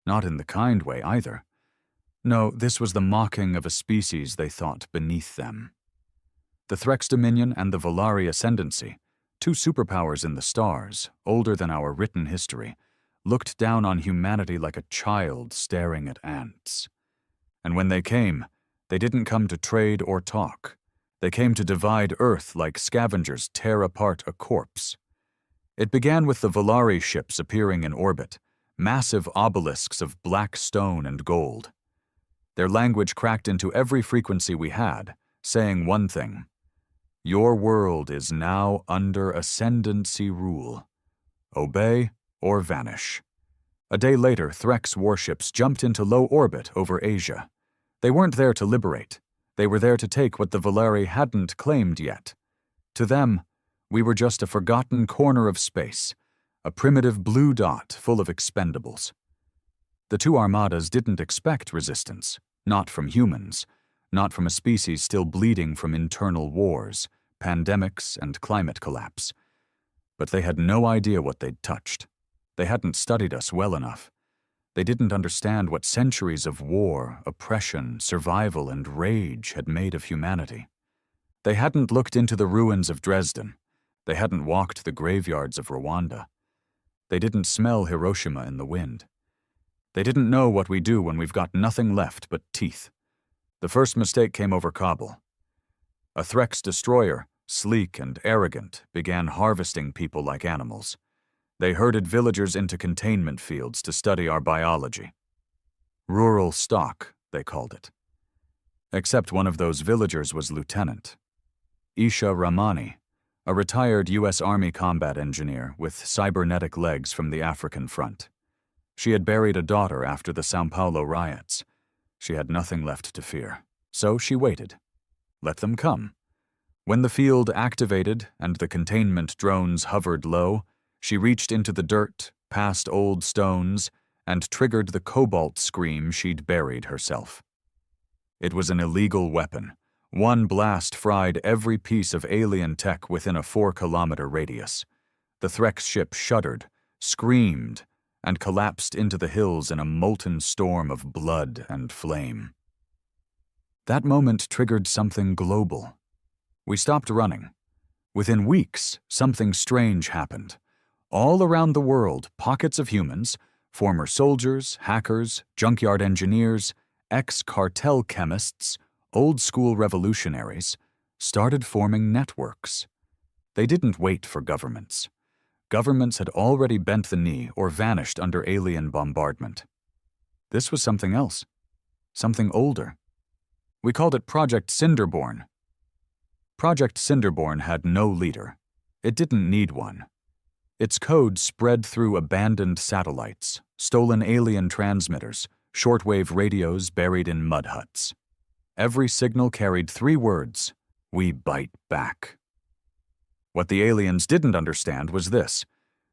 Not in the kind way, either. No, this was the mocking of a species they thought beneath them. The Threx Dominion and the Volari Ascendancy, two superpowers in the stars, older than our written history, looked down on humanity like a child staring at ants. And when they came, they didn't come to trade or talk. They came to divide Earth like scavengers tear apart a corpse. It began with the Volari ships appearing in orbit, massive obelisks of black stone and gold. Their language cracked into every frequency we had, saying one thing: your world is now under ascendancy rule. Obey or vanish. A day later, Threx warships jumped into low orbit over Asia. They weren't there to liberate. They were there to take what the Volari hadn't claimed yet. To them, we were just a forgotten corner of space, a primitive blue dot full of expendables. The two armadas didn't expect resistance, not from humans, not from a species still bleeding from internal wars, pandemics, and climate collapse. But they had no idea what they'd touched. They hadn't studied us well enough. They didn't understand what centuries of war, oppression, survival, and rage had made of humanity. They hadn't looked into the ruins of Dresden. They hadn't walked the graveyards of Rwanda. They didn't smell Hiroshima in the wind. They didn't know what we do when we've got nothing left but teeth. The first mistake came over Kabul. A Threx destroyer, sleek and arrogant, began harvesting people like animals. They herded villagers into containment fields to study our biology. Rural stock, they called it. Except one of those villagers was Lieutenant Isha Ramani, a retired U.S. Army combat engineer with cybernetic legs from the African front. She had buried a daughter after the São Paulo riots. She had nothing left to fear, so she waited. Let them come. When the field activated and the containment drones hovered low, she reached into the dirt, past old stones, and triggered the cobalt scream she'd buried herself. It was an illegal weapon. One blast fried every piece of alien tech within a 4-kilometer radius. The Threx ship shuddered, screamed, and collapsed into the hills in a molten storm of blood and flame. That moment triggered something global. We stopped running. Within weeks, something strange happened. All around the world, pockets of humans, former soldiers, hackers, junkyard engineers, ex-cartel chemists, old-school revolutionaries, started forming networks. They didn't wait for governments. Governments had already bent the knee or vanished under alien bombardment. This was something else, something older. We called it Project Cinderborn. Project Cinderborn had no leader. It didn't need one. Its code spread through abandoned satellites, stolen alien transmitters, shortwave radios buried in mud huts. Every signal carried 3 words: we bite back. What the aliens didn't understand was this: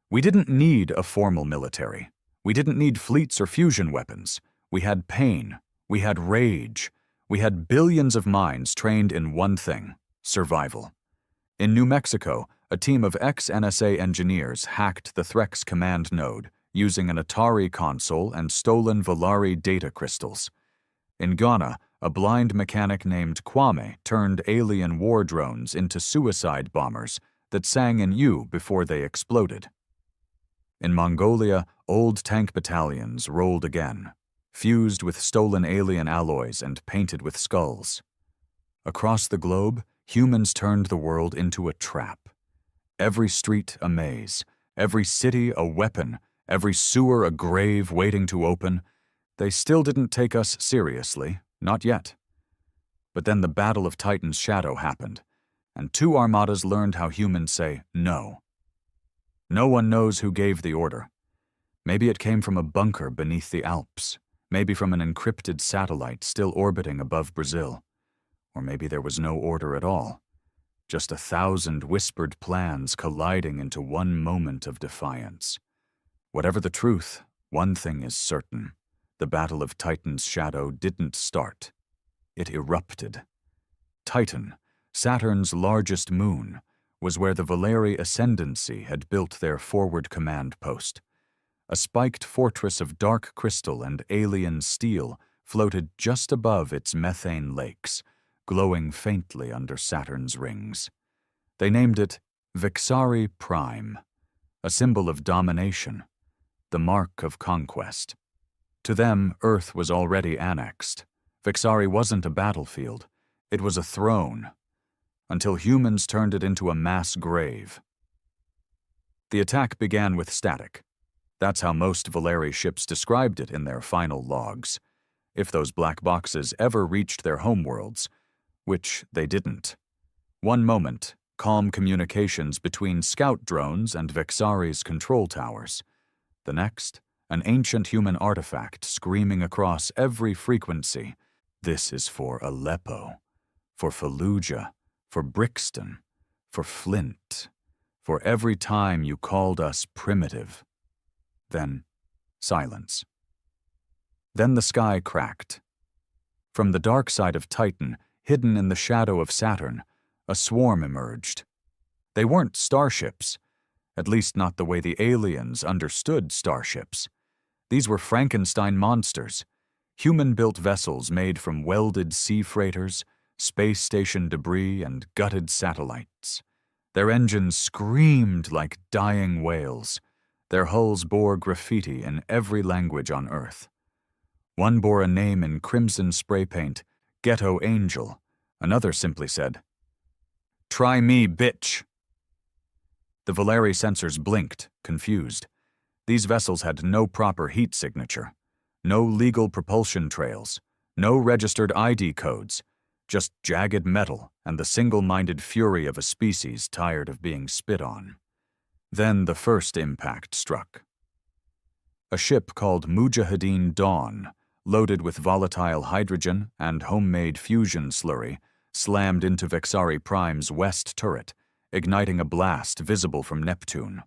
we didn't need a formal military. We didn't need fleets or fusion weapons. We had pain. We had rage. We had billions of minds trained in one thing: survival. In New Mexico, a team of ex-NSA engineers hacked the Threx command node using an Atari console and stolen Volari data crystals. In Ghana, a blind mechanic named Kwame turned alien war drones into suicide bombers that sang in U before they exploded. In Mongolia, old tank battalions rolled again, fused with stolen alien alloys and painted with skulls. Across the globe, humans turned the world into a trap. Every street a maze, every city a weapon, every sewer a grave waiting to open. They still didn't take us seriously, not yet. But then the Battle of Titan's Shadow happened, and 2 armadas learned how humans say no. No one knows who gave the order. Maybe it came from a bunker beneath the Alps, maybe from an encrypted satellite still orbiting above Brazil. Or maybe there was no order at all. Just 1,000 whispered plans colliding into one moment of defiance. Whatever the truth, one thing is certain: the Battle of Titan's Shadow didn't start. It erupted. Titan, Saturn's largest moon, was where the Volari Ascendancy had built their forward command post. A spiked fortress of dark crystal and alien steel floated just above its methane lakes, glowing faintly under Saturn's rings. They named it Vixari Prime, a symbol of domination, the mark of conquest. To them, Earth was already annexed. Vixari wasn't a battlefield, it was a throne, until humans turned it into a mass grave. The attack began with static. That's how most Valeri ships described it in their final logs. If those black boxes ever reached their homeworlds, which they didn't. One moment, calm communications between scout drones and Vixari's control towers. The next, an ancient human artifact screaming across every frequency. This is for Aleppo, for Fallujah, for Brixton, for Flint, for every time you called us primitive. Then, silence. Then the sky cracked. From the dark side of Titan, hidden in the shadow of Saturn, a swarm emerged. They weren't starships, at least not the way the aliens understood starships. These were Frankenstein monsters, human-built vessels made from welded sea freighters, space station debris, and gutted satellites. Their engines screamed like dying whales. Their hulls bore graffiti in every language on Earth. One bore a name in crimson spray paint, Ghetto Angel. Another simply said, "Try me, bitch." The Valeri sensors blinked, confused. These vessels had no proper heat signature, no legal propulsion trails, no registered ID codes, just jagged metal and the single-minded fury of a species tired of being spit on. Then the first impact struck. A ship called Mujahideen Dawn, loaded with volatile hydrogen and homemade fusion slurry, slammed into Vixari Prime's west turret, igniting a blast visible from Neptune.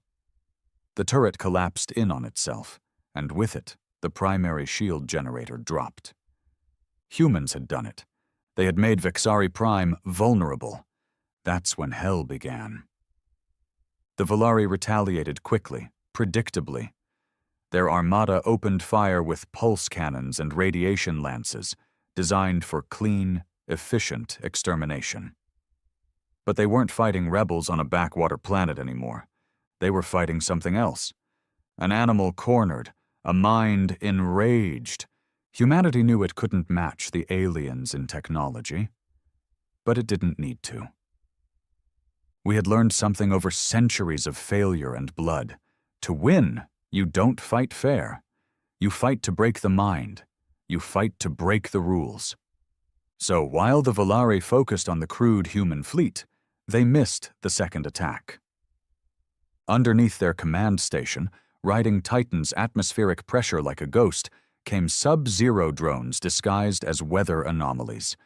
The turret collapsed in on itself, and with it, the primary shield generator dropped. Humans had done it. They had made Vixari Prime vulnerable. That's when hell began. The Valeri retaliated quickly, predictably. Their armada opened fire with pulse cannons and radiation lances, designed for clean, efficient extermination. But they weren't fighting rebels on a backwater planet anymore. They were fighting something else. An animal cornered, a mind enraged. Humanity knew it couldn't match the aliens in technology, but it didn't need to. We had learned something over centuries of failure and blood. To win, you don't fight fair. You fight to break the mind. You fight to break the rules. So while the Valeri focused on the crude human fleet, they missed the second attack. Underneath their command station, riding Titan's atmospheric pressure like a ghost, came sub-zero drones disguised as weather anomalies,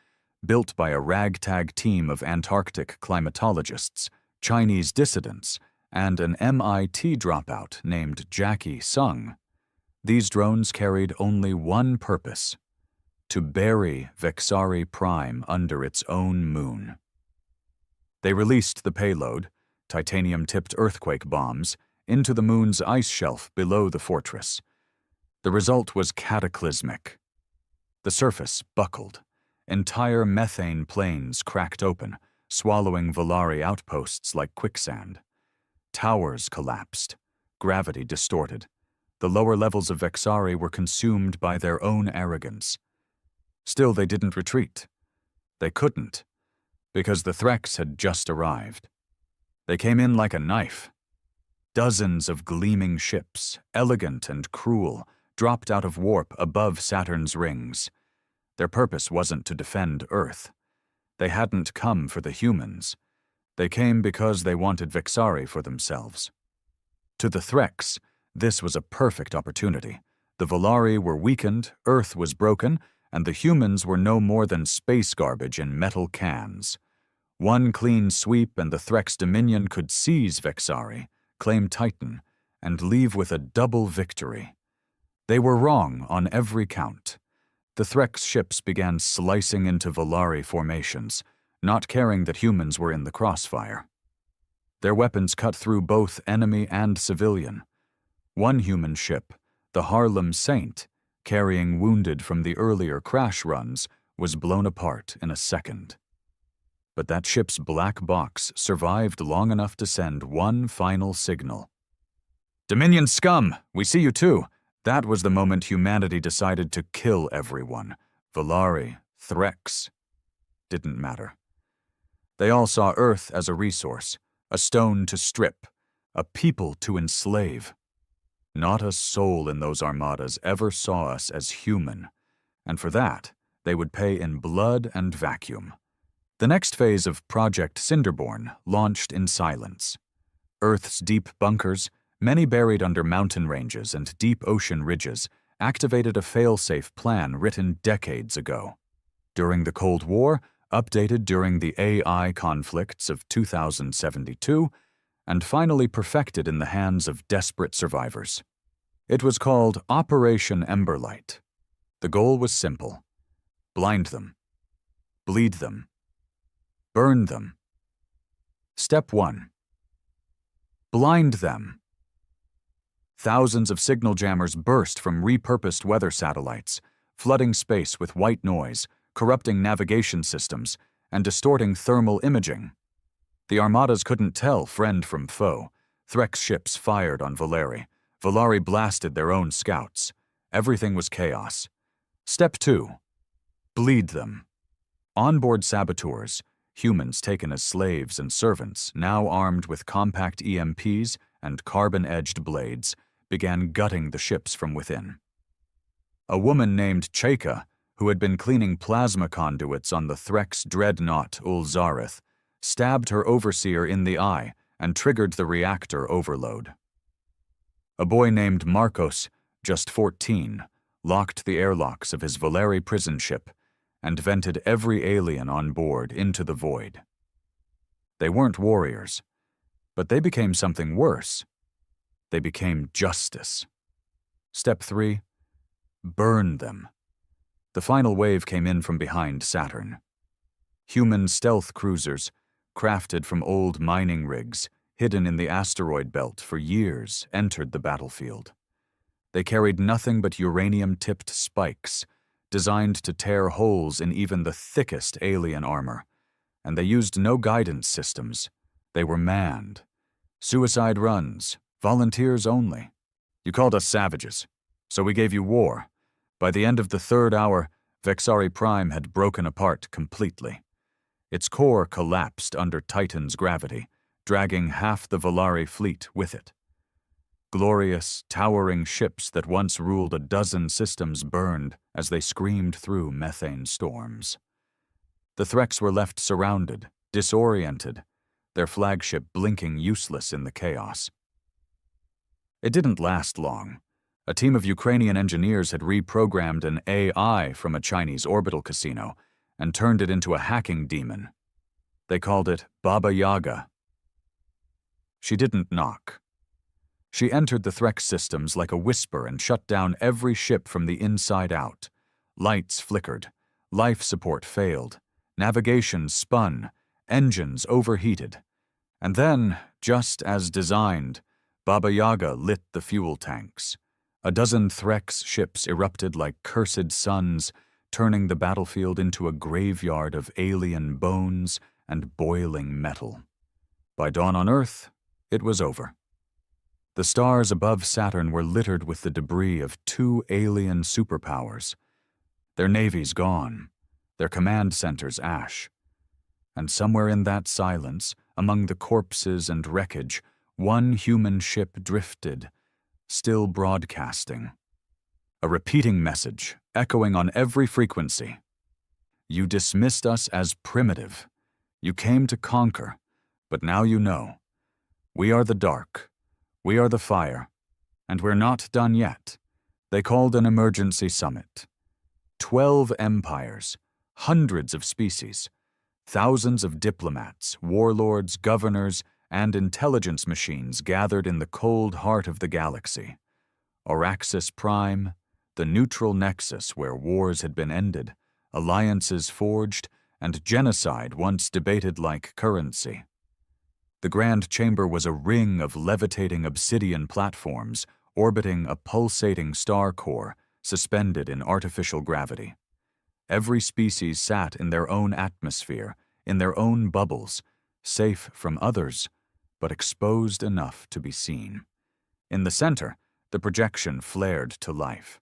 built by a ragtag team of Antarctic climatologists, Chinese dissidents, and an MIT dropout named Jackie Sung. These drones carried only one purpose: to bury Vixari Prime under its own moon. They released the payload, titanium-tipped earthquake bombs, into the moon's ice shelf below the fortress. The result was cataclysmic. The surface buckled. Entire methane plains cracked open, swallowing Valeri outposts like quicksand. Towers collapsed, gravity distorted. The lower levels of Vixari were consumed by their own arrogance. Still, they didn't retreat. They couldn't, because the Threx had just arrived. They came in like a knife. Dozens of gleaming ships, elegant and cruel, dropped out of warp above Saturn's rings. Their purpose wasn't to defend Earth. They hadn't come for the humans. They came because they wanted Vixari for themselves. To the Threx, this was a perfect opportunity. The Valeri were weakened, Earth was broken, and the humans were no more than space garbage in metal cans. One clean sweep and the Threx Dominion could seize Vixari, claim Titan, and leave with a double victory. They were wrong on every count. The Threx ships began slicing into Valeri formations, not caring that humans were in the crossfire. Their weapons cut through both enemy and civilian. One human ship, the Harlem Saint, carrying wounded from the earlier crash runs, was blown apart in a second. But that ship's black box survived long enough to send one final signal. "Dominion scum, we see you too." That was the moment humanity decided to kill everyone. Volari, Threx. Didn't matter. They all saw Earth as a resource, a stone to strip, a people to enslave. Not a soul in those armadas ever saw us as human, and for that, they would pay in blood and vacuum. The next phase of Project Cinderborn launched in silence. Earth's deep bunkers, many buried under mountain ranges and deep ocean ridges, activated a fail-safe plan written decades ago. During the Cold War, updated during the AI conflicts of 2072, and finally perfected in the hands of desperate survivors. It was called Operation Emberlight. The goal was simple: blind them, bleed them, burn them. Step 1. Blind them. Thousands of signal jammers burst from repurposed weather satellites, flooding space with white noise, corrupting navigation systems, and distorting thermal imaging. The armadas couldn't tell friend from foe. Threx ships fired on Volari blasted their own scouts. Everything was chaos. Step 2. Bleed them. Onboard saboteurs, humans taken as slaves and servants, now armed with compact EMPs and carbon-edged blades, began gutting the ships from within. A woman named Cheka, who had been cleaning plasma conduits on the Threx dreadnought Ulzareth, stabbed her overseer in the eye and triggered the reactor overload. A boy named Marcos, just 14, locked the airlocks of his Volari prison ship and vented every alien on board into the void. They weren't warriors, but they became something worse. They became justice. Step 3. Burn them. The final wave came in from behind Saturn. Human stealth cruisers, crafted from old mining rigs, hidden in the asteroid belt for years, entered the battlefield. They carried nothing but uranium-tipped spikes, designed to tear holes in even the thickest alien armor, and they used no guidance systems. They were manned. Suicide runs, volunteers only. You called us savages, so we gave you war. By the end of the 3rd hour, Vexari Prime had broken apart completely. Its core collapsed under Titan's gravity, dragging half the Volari fleet with it. Glorious, towering ships that once ruled a dozen systems burned as they screamed through methane storms. The Threx were left surrounded, disoriented, their flagship blinking useless in the chaos. It didn't last long. A team of Ukrainian engineers had reprogrammed an AI from a Chinese orbital casino and turned it into a hacking demon. They called it Baba Yaga. She didn't knock. She entered the Threx systems like a whisper and shut down every ship from the inside out. Lights flickered, life support failed, navigation spun, engines overheated. And then, just as designed, Baba Yaga lit the fuel tanks. A dozen Threx ships erupted like cursed suns, turning the battlefield into a graveyard of alien bones and boiling metal. By dawn on Earth, it was over. The stars above Saturn were littered with the debris of 2 alien superpowers. Their navies gone, their command centers ash. And somewhere in that silence, among the corpses and wreckage, one human ship drifted, still broadcasting. A repeating message, echoing on every frequency. You dismissed us as primitive. You came to conquer, but now you know. We are the dark. We are the fire. And we're not done yet. They called an emergency summit. 12 empires, hundreds of species, thousands of diplomats, warlords, governors, and intelligence machines gathered in the cold heart of the galaxy. Auraxis Prime, the neutral nexus where wars had been ended, alliances forged, and genocide once debated like currency. The Grand Chamber was a ring of levitating obsidian platforms, orbiting a pulsating star core suspended in artificial gravity. Every species sat in their own atmosphere, in their own bubbles, safe from others, but exposed enough to be seen. In the center, the projection flared to life.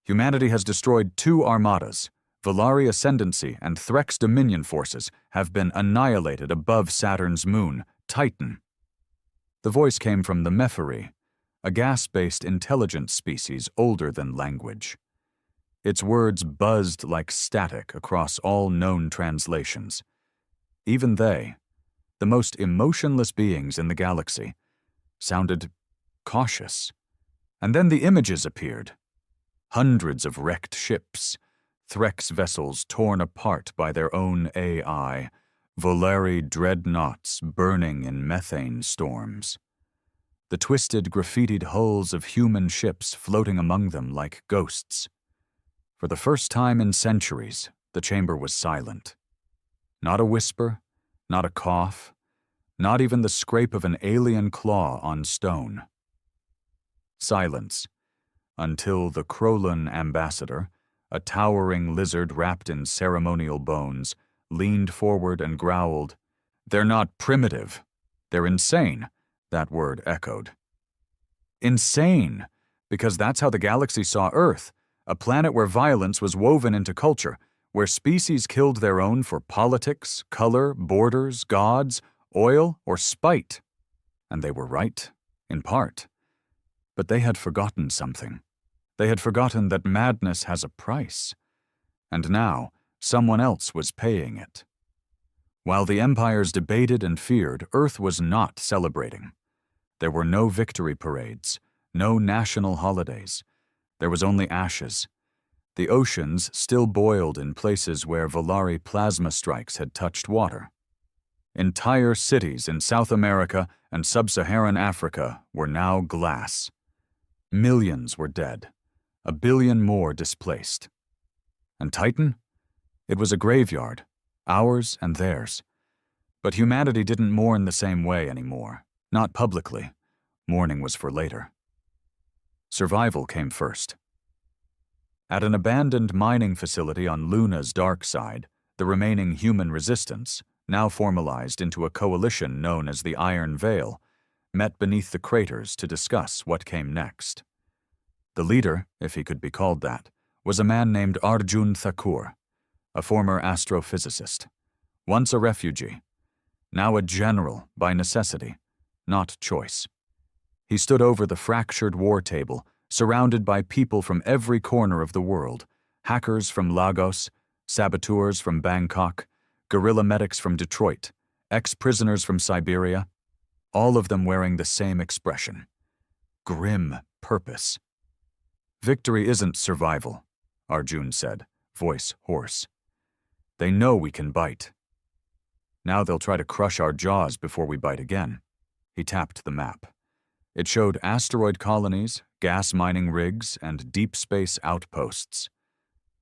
Humanity has destroyed 2 armadas. Volari Ascendancy and Threx Dominion forces have been annihilated above Saturn's moon, Titan. The voice came from the Mephari, a gas-based intelligence species older than language. Its words buzzed like static across all known translations. Even they, the most emotionless beings in the galaxy, sounded cautious. And then the images appeared. Hundreds of wrecked ships, Threx vessels torn apart by their own AI, Volari dreadnoughts burning in methane storms. The twisted, graffitied hulls of human ships floating among them like ghosts. For the first time in centuries, the chamber was silent. Not a whisper, not a cough, not even the scrape of an alien claw on stone. Silence, until the Krolin ambassador, a towering lizard wrapped in ceremonial bones, leaned forward and growled, "They're not primitive. They're insane," that word echoed. Insane, because that's how the galaxy saw Earth, a planet where violence was woven into culture, where species killed their own for politics, color, borders, gods, oil, or spite. And they were right, in part. But they had forgotten something. They had forgotten that madness has a price. And now, someone else was paying it. While the empires debated and feared, Earth was not celebrating. There were no victory parades, no national holidays. There was only ashes. The oceans still boiled in places where Volari plasma strikes had touched water. Entire cities in South America and sub-Saharan Africa were now glass. Millions were dead, 1 billion more displaced. And Titan? It was a graveyard, ours and theirs. But humanity didn't mourn the same way anymore, not publicly. Mourning was for later. Survival came first. At an abandoned mining facility on Luna's dark side, the remaining human resistance, now formalized into a coalition known as the Iron Veil, met beneath the craters to discuss what came next. The leader, if he could be called that, was a man named Arjun Thakur, a former astrophysicist, once a refugee, now a general by necessity, not choice. He stood over the fractured war table, surrounded by people from every corner of the world, hackers from Lagos, saboteurs from Bangkok, guerrilla medics from Detroit, ex-prisoners from Siberia, all of them wearing the same expression: grim purpose. "Victory isn't survival," Arjun said, voice hoarse. "They know we can bite. Now they'll try to crush our jaws before we bite again." He tapped the map. It showed asteroid colonies, gas mining rigs, and deep space outposts.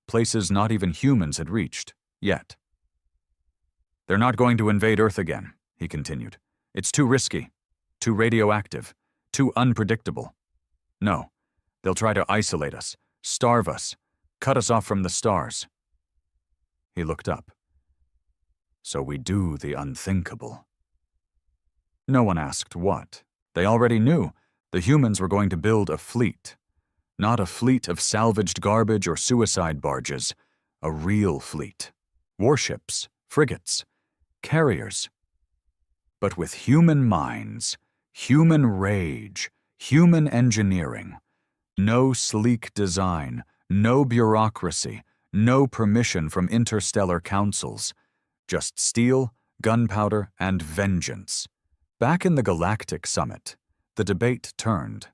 Places not even humans had reached, yet. "They're not going to invade Earth again," he continued. "It's too risky, too radioactive, too unpredictable. No, they'll try to isolate us, starve us, cut us off from the stars." He looked up. "So we do the unthinkable." No one asked what. They already knew the humans were going to build a fleet. Not a fleet of salvaged garbage or suicide barges. A real fleet. Warships, frigates, carriers. But with human minds, human rage, human engineering. No sleek design, no bureaucracy, no permission from interstellar councils. Just steel, gunpowder, and vengeance. Back in the Galactic Summit, the debate turned.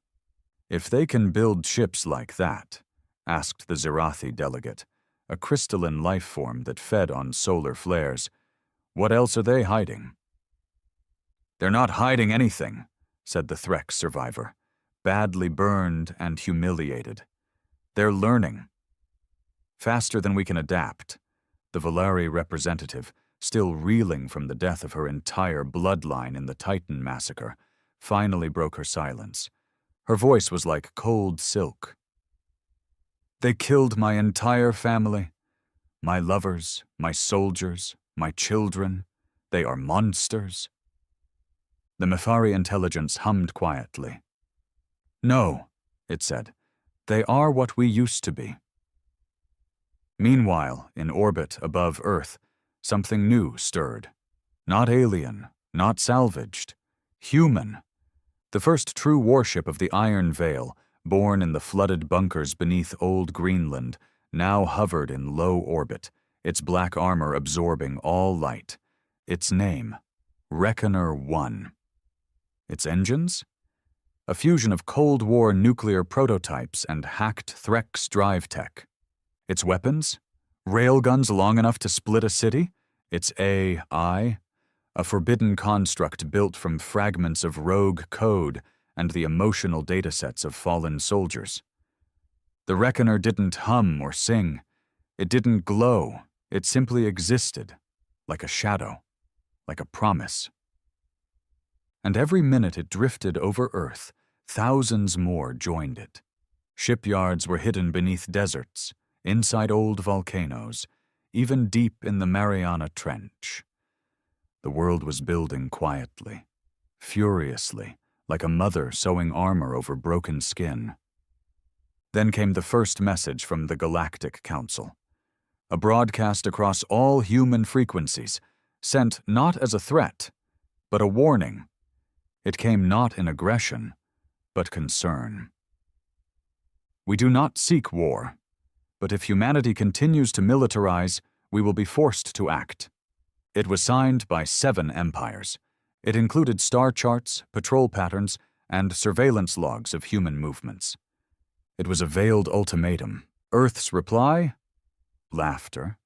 If they can build ships like that, asked the Zirathi delegate, a crystalline life form that fed on solar flares, what else are they hiding? "They're not hiding anything," said the Threx survivor, badly burned and humiliated. "They're learning." "Faster than we can adapt," the Volari representative, still reeling from the death of her entire bloodline in the Titan massacre, finally broke her silence. Her voice was like cold silk. "They killed my entire family. My lovers, my soldiers, my children. They are monsters." The Mefari intelligence hummed quietly. "No," it said. "They are what we used to be." Meanwhile, in orbit above Earth, something new stirred. Not alien, not salvaged. Human. The first true warship of the Iron Veil, born in the flooded bunkers beneath old Greenland, now hovered in low orbit, its black armor absorbing all light. Its name, Reckoner 1. Its engines? A fusion of Cold War nuclear prototypes and hacked Threx drive tech. Its weapons? Railguns long enough to split a city? Its AI? A forbidden construct built from fragments of rogue code and the emotional datasets of fallen soldiers. The Reckoner didn't hum or sing. It didn't glow. It simply existed, like a shadow, like a promise. And every minute it drifted over Earth, thousands more joined it. Shipyards were hidden beneath deserts, inside old volcanoes, even deep in the Mariana Trench. The world was building quietly, furiously, like a mother sewing armor over broken skin. Then came the first message from the Galactic Council. A broadcast across all human frequencies, sent not as a threat, but a warning. It came not in aggression, but concern. "We do not seek war, but if humanity continues to militarize, we will be forced to act." It was signed by 7 empires. It included star charts, patrol patterns, and surveillance logs of human movements. It was a veiled ultimatum. Earth's reply? Laughter.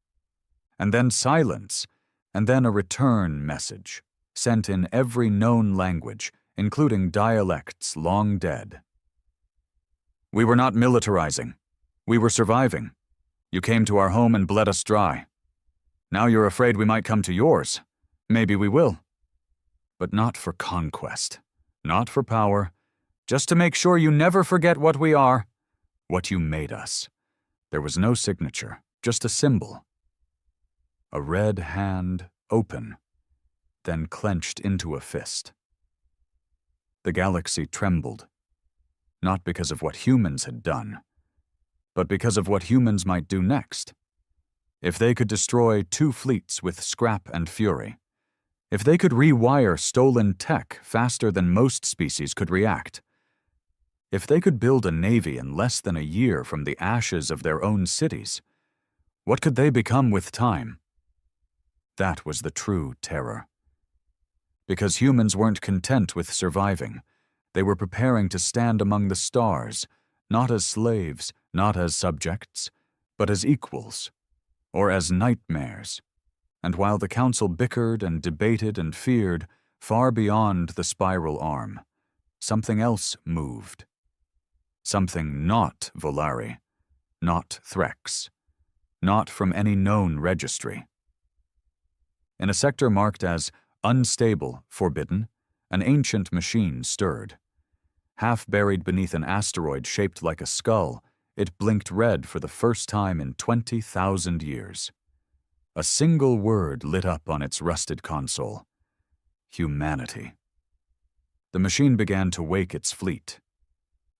And then silence, and then a return message, sent in every known language, including dialects long dead. "We were not militarizing. We were surviving. You came to our home and bled us dry. Now you're afraid we might come to yours. Maybe we will. But not for conquest, not for power, just to make sure you never forget what we are, what you made us." There was no signature, just a symbol. A red hand, open, then clenched into a fist. The galaxy trembled, not because of what humans had done, but because of what humans might do next. If they could destroy 2 fleets with scrap and fury, if they could rewire stolen tech faster than most species could react, if they could build a navy in less than a year from the ashes of their own cities, what could they become with time? That was the true terror. Because humans weren't content with surviving, they were preparing to stand among the stars, not as slaves, not as subjects, but as equals, or as nightmares. And while the council bickered and debated and feared, far beyond the spiral arm, something else moved. Something not Volari, not Threx, not from any known registry. In a sector marked as unstable, forbidden, an ancient machine stirred. Half buried beneath an asteroid shaped like a skull, it blinked red for the first time in 20,000 years. A single word lit up on its rusted console: humanity. The machine began to wake its fleet.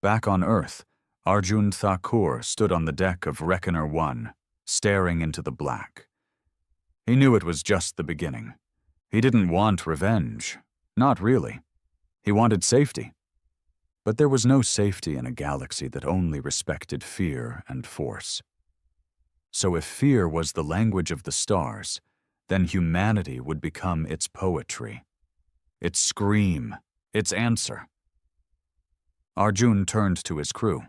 Back on Earth, Arjun Thakur stood on the deck of Reckoner 1, staring into the black. He knew it was just the beginning. He didn't want revenge. Not really. He wanted safety. But there was no safety in a galaxy that only respected fear and force. So if fear was the language of the stars, then humanity would become its poetry, its scream, its answer. Arjun turned to his crew.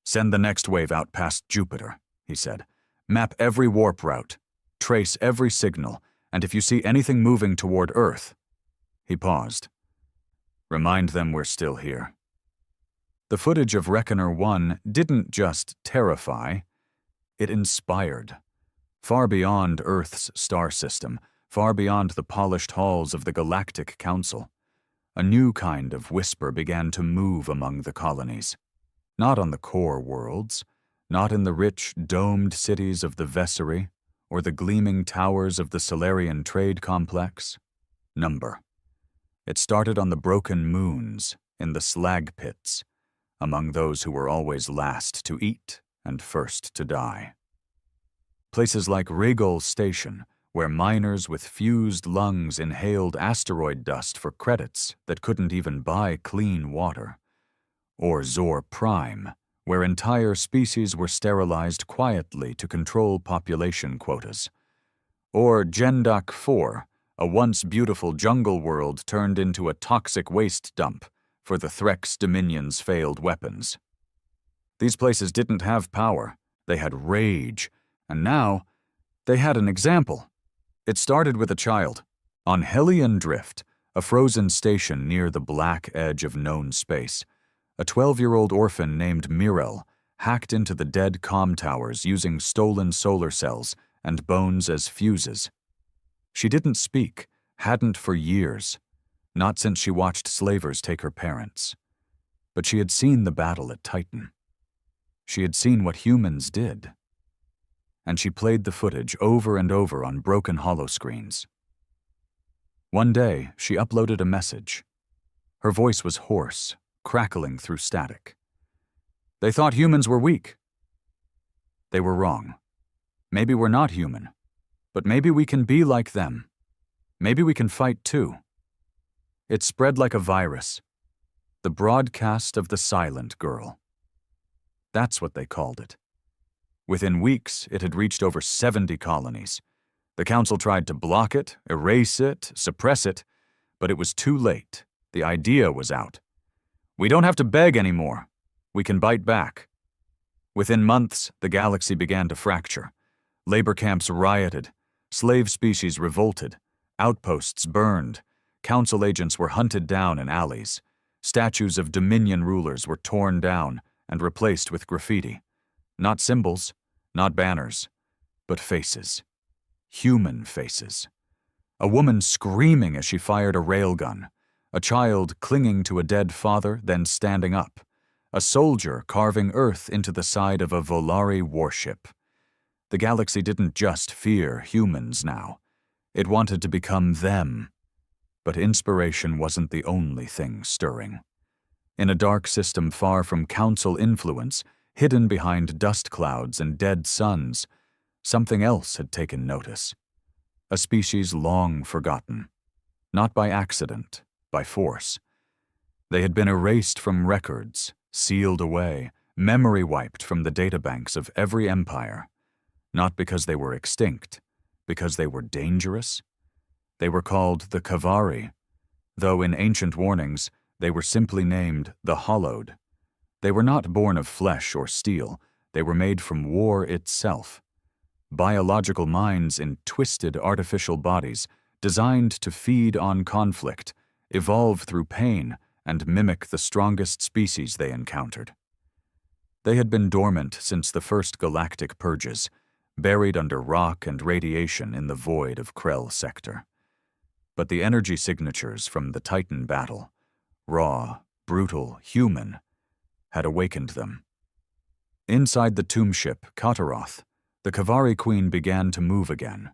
"Send the next wave out past Jupiter," he said. "Map every warp route, trace every signal, and if you see anything moving toward Earth..." He paused. "Remind them we're still here." The footage of Reckoner 1 didn't just terrify, it inspired. Far beyond Earth's star system, far beyond the polished halls of the Galactic Council, a new kind of whisper began to move among the colonies. Not on the core worlds, not in the rich, domed cities of the Vessery or the gleaming towers of the Solarian trade complex. Number. It started on the broken moons, in the slag pits, among those who were always last to eat and first to die. Places like Regol Station, where miners with fused lungs inhaled asteroid dust for credits that couldn't even buy clean water. Or Zor Prime, where entire species were sterilized quietly to control population quotas. Or Gendak 4, a once beautiful jungle world turned into a toxic waste dump for the Threx Dominion's failed weapons. These places didn't have power, they had rage, and now they had an example. It started with a child. On Hellion Drift, a frozen station near the black edge of known space, a 12-year-old orphan named Mirel hacked into the dead comm towers using stolen solar cells and bones as fuses. She didn't speak, hadn't for years, not since she watched slavers take her parents. But she had seen the battle at Titan. She had seen what humans did. And she played the footage over and over on broken holoscreens. One day, she uploaded a message. Her voice was hoarse, crackling through static. They thought humans were weak. They were wrong. Maybe we're not human, but maybe we can be like them. Maybe we can fight too. It spread like a virus. The broadcast of the silent girl. That's what they called it. Within weeks, it had reached over 70 colonies. The council tried to block it, erase it, suppress it, but it was too late. The idea was out. We don't have to beg anymore. We can bite back. Within months, the galaxy began to fracture. Labor camps rioted. Slave species revolted. Outposts burned. Council agents were hunted down in alleys. Statues of Dominion rulers were torn down and replaced with graffiti. Not symbols, not banners, but faces. Human faces. A woman screaming as she fired a railgun. A child clinging to a dead father, then standing up. A soldier carving earth into the side of a Volari warship. The galaxy didn't just fear humans now. It wanted to become them. But inspiration wasn't the only thing stirring. In a dark system far from council influence, hidden behind dust clouds and dead suns, something else had taken notice. A species long forgotten. Not by accident, by force. They had been erased from records, sealed away, memory wiped from the databanks of every empire. Not because they were extinct, because they were dangerous. They were called the Kavari, though in ancient warnings they were simply named the Hollowed. They were not born of flesh or steel, they were made from war itself. Biological minds in twisted artificial bodies, designed to feed on conflict, evolve through pain, and mimic the strongest species they encountered. They had been dormant since the first galactic purges, buried under rock and radiation in the void of Krell Sector. But the energy signatures from the Titan battle, raw, brutal, human, had awakened them. Inside the tomb ship, Kataroth, the Kavari Queen began to move again.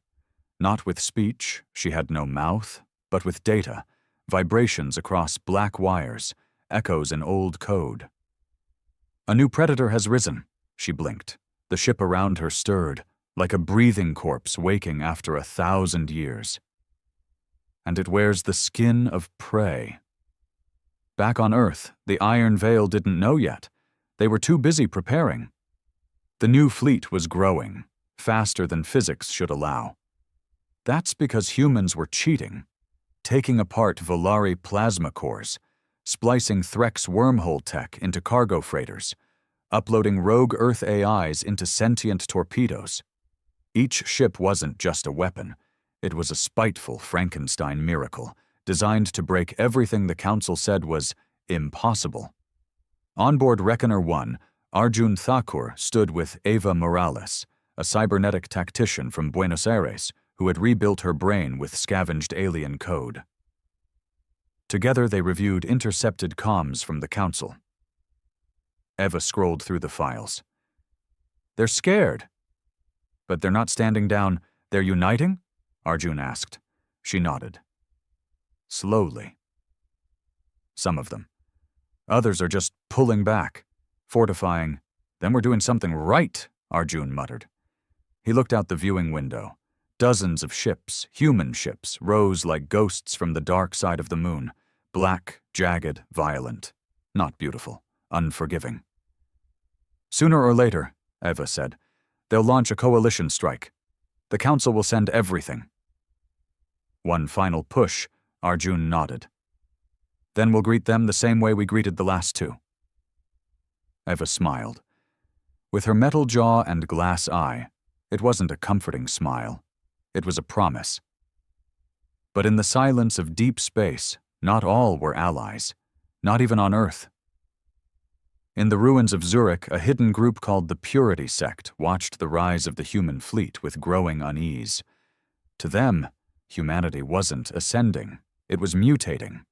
Not with speech, she had no mouth, but with data, vibrations across black wires, echoes in old code. A new predator has risen, she blinked. The ship around her stirred, like a breathing corpse waking after 1,000 years. And it wears the skin of prey. Back on Earth, the Iron Veil didn't know yet. They were too busy preparing. The new fleet was growing, faster than physics should allow. That's because humans were cheating, taking apart Volari plasma cores, splicing Threx wormhole tech into cargo freighters, uploading rogue Earth AIs into sentient torpedoes. Each ship wasn't just a weapon. It was a spiteful Frankenstein miracle, designed to break everything the Council said was impossible. Onboard Reckoner 1, Arjun Thakur stood with Eva Morales, a cybernetic tactician from Buenos Aires who had rebuilt her brain with scavenged alien code. Together they reviewed intercepted comms from the Council. Eva scrolled through the files. "They're scared." "But they're not standing down. They're uniting?" Arjun asked. She nodded. Slowly. Some of them. Others are just pulling back, fortifying. "Then we're doing something right," Arjun muttered. He looked out the viewing window. Dozens of ships, human ships, rose like ghosts from the dark side of the moon, black, jagged, violent. Not beautiful, unforgiving. "Sooner or later," Eva said, "they'll launch a coalition strike. The Council will send everything." One final push, Arjun nodded. "Then we'll greet them the same way we greeted the last two." Eva smiled. With her metal jaw and glass eye, it wasn't a comforting smile. It was a promise. But in the silence of deep space, not all were allies, not even on Earth. In the ruins of Zurich, a hidden group called the Purity Sect watched the rise of the human fleet with growing unease. To them, humanity wasn't ascending, it was mutating.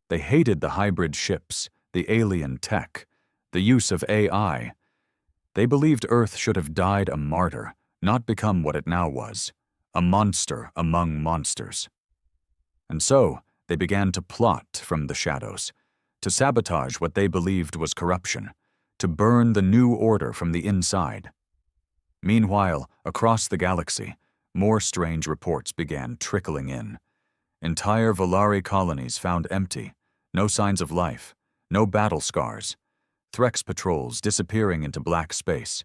They hated the hybrid ships, the alien tech, the use of AI. They believed Earth should have died a martyr, not become what it now was, a monster among monsters. And so, they began to plot from the shadows, to sabotage what they believed was corruption, to burn the new order from the inside. Meanwhile, across the galaxy, more strange reports began trickling in. Entire Volari colonies found empty, no signs of life, no battle scars, Threx patrols disappearing into black space.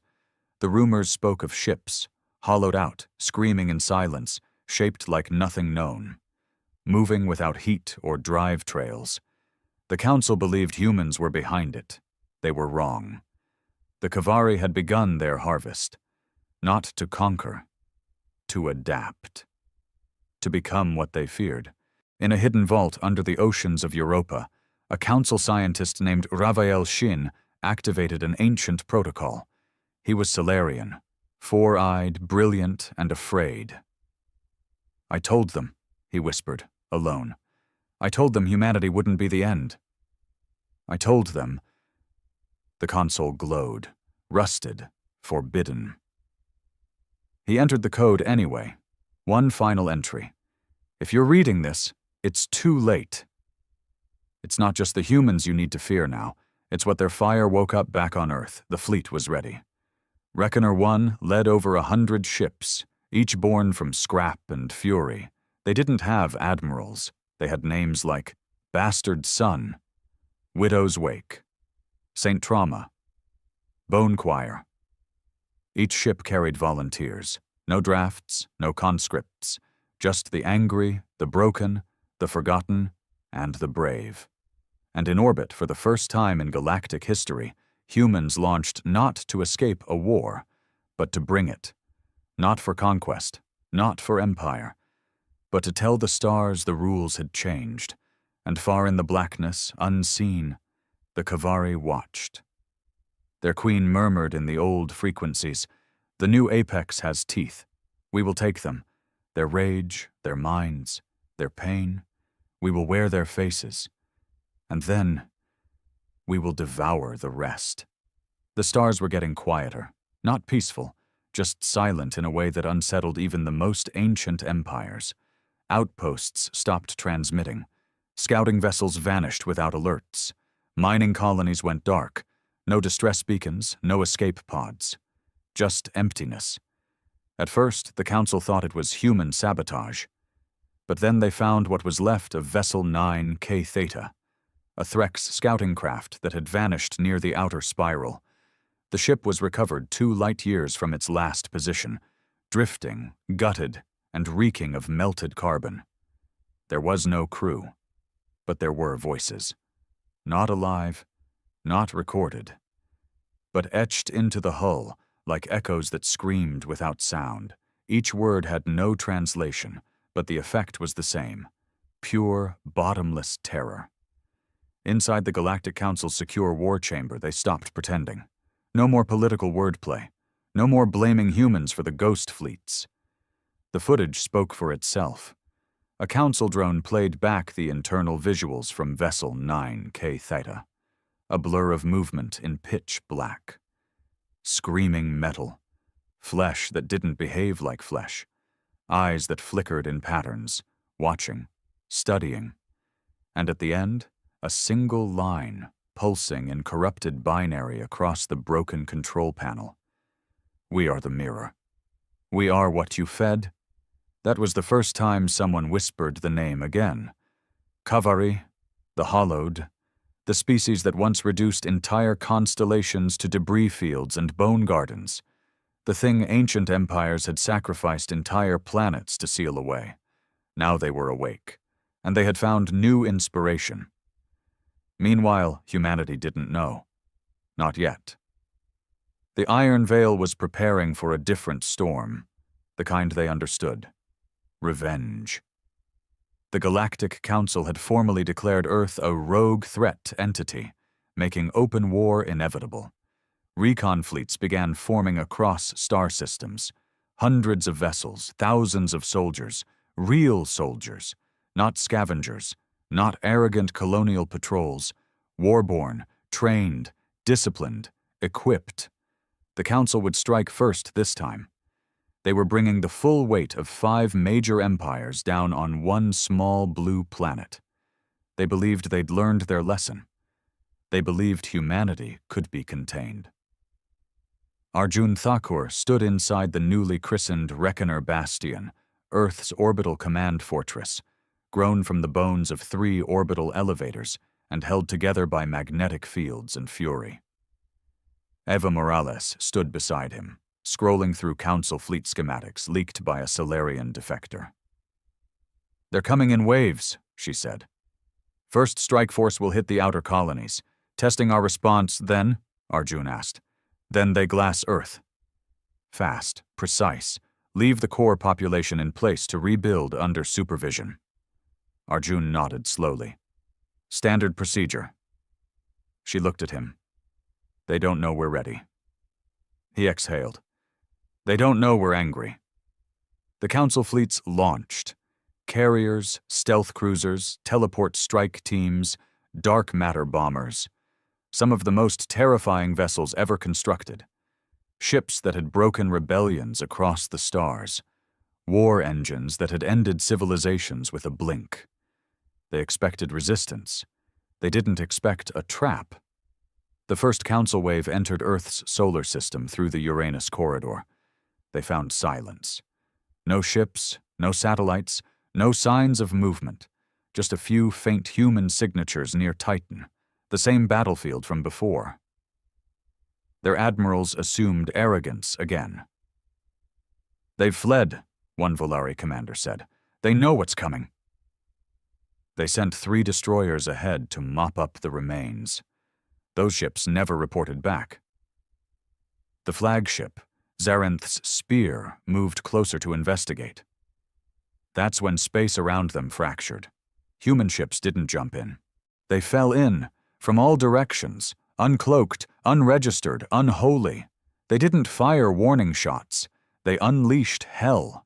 The rumors spoke of ships, hollowed out, screaming in silence, shaped like nothing known, moving without heat or drive trails. The Council believed humans were behind it. They were wrong. The Kavari had begun their harvest, not to conquer, to adapt, to become what they feared. In a hidden vault under the oceans of Europa, a Council scientist named Ravael Shin activated an ancient protocol. He was Solarian, four-eyed, brilliant, and afraid. "I told them," he whispered, alone. "I told them humanity wouldn't be the end. I told them." The console glowed, rusted, forbidden. He entered the code anyway. One final entry. "If you're reading this, it's too late." It's not just the humans you need to fear now. It's what their fire woke up back on Earth. The fleet was ready. Reckoner 1 led over 100 ships, each born from scrap and fury. They didn't have admirals. They had names like Bastard Son, Widow's Wake, Saint Trauma, Bone Choir. Each ship carried volunteers. No drafts, no conscripts. Just the angry, the broken, the forgotten, and the brave. And in orbit, for the first time in galactic history, humans launched not to escape a war, but to bring it. Not for conquest, not for empire, but to tell the stars the rules had changed. And far in the blackness, unseen, the Kavari watched. Their queen murmured in the old frequencies, "The new apex has teeth. We will take them. Their rage, their minds, their pain. We will wear their faces. And then, we will devour the rest." The stars were getting quieter, not peaceful, just silent in a way that unsettled even the most ancient empires. Outposts stopped transmitting. Scouting vessels vanished without alerts. Mining colonies went dark. No distress beacons, no escape pods. Just emptiness. At first, the Council thought it was human sabotage. But then they found what was left of Vessel 9 K Theta, a Threx scouting craft that had vanished near the outer spiral. The ship was recovered 2 light years from its last position, drifting, gutted, and reeking of melted carbon. There was no crew, but there were voices. Not alive, not recorded, but etched into the hull like echoes that screamed without sound. Each word had no translation, but the effect was the same. Pure, bottomless terror. Inside the Galactic Council's secure war chamber, they stopped pretending. No more political wordplay. No more blaming humans for the ghost fleets. The footage spoke for itself. A council drone played back the internal visuals from Vessel 9K Theta, a blur of movement in pitch black. Screaming metal, flesh that didn't behave like flesh, eyes that flickered in patterns, watching, studying, and at the end, a single line pulsing in corrupted binary across the broken control panel. We are the mirror. We are what you fed. That was the first time someone whispered the name again. Kavari, the Hollowed, the species that once reduced entire constellations to debris fields and bone gardens, the thing ancient empires had sacrificed entire planets to seal away. Now they were awake, and they had found new inspiration. Meanwhile, humanity didn't know. Not yet. The Iron Veil was preparing for a different storm, the kind they understood. Revenge. The Galactic Council had formally declared Earth a rogue threat entity, making open war inevitable. Recon fleets began forming across star systems. Hundreds of vessels, thousands of soldiers, real soldiers, not scavengers, not arrogant colonial patrols, warborn, trained, disciplined, equipped. The Council would strike first this time. They were bringing the full weight of 5 major empires down on one small blue planet. They believed they'd learned their lesson. They believed humanity could be contained. Arjun Thakur stood inside the newly christened Reckoner Bastion, Earth's orbital command fortress, grown from the bones of 3 orbital elevators and held together by magnetic fields and fury. Eva Morales stood beside him, scrolling through Council fleet schematics leaked by a Solarian defector. "They're coming in waves," she said. "First strike force will hit the outer colonies. Testing our response, then?" Arjun asked. "Then they glass Earth. Fast, precise. Leave the core population in place to rebuild under supervision." Arjun nodded slowly. "Standard procedure." She looked at him. "They don't know we're ready." He exhaled. "They don't know we're angry." The Council fleets launched. Carriers, stealth cruisers, teleport strike teams, dark matter bombers. Some of the most terrifying vessels ever constructed. Ships that had broken rebellions across the stars. War engines that had ended civilizations with a blink. They expected resistance. They didn't expect a trap. The first Council wave entered Earth's solar system through the Uranus corridor. They found silence. No ships, no satellites, no signs of movement. Just a few faint human signatures near Titan, the same battlefield from before. Their admirals assumed arrogance again. "They've fled," one Volari commander said. "They know what's coming." They sent 3 destroyers ahead to mop up the remains. Those ships never reported back. The flagship, Zarenth's Spear, moved closer to investigate. That's when space around them fractured. Human ships didn't jump in. They fell in, from all directions, uncloaked, unregistered, unholy. They didn't fire warning shots. They unleashed hell.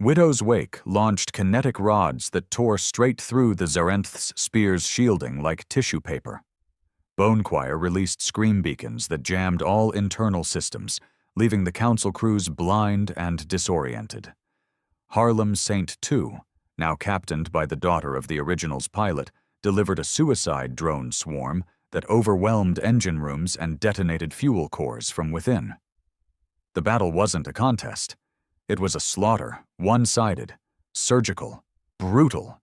Widow's Wake launched kinetic rods that tore straight through the Zarenth's Spear's shielding like tissue paper. Bone Choir released scream beacons that jammed all internal systems, leaving the Council crews blind and disoriented. Harlem Saint II, now captained by the daughter of the original's pilot, delivered a suicide drone swarm that overwhelmed engine rooms and detonated fuel cores from within. The battle wasn't a contest. It was a slaughter, one-sided, surgical, brutal.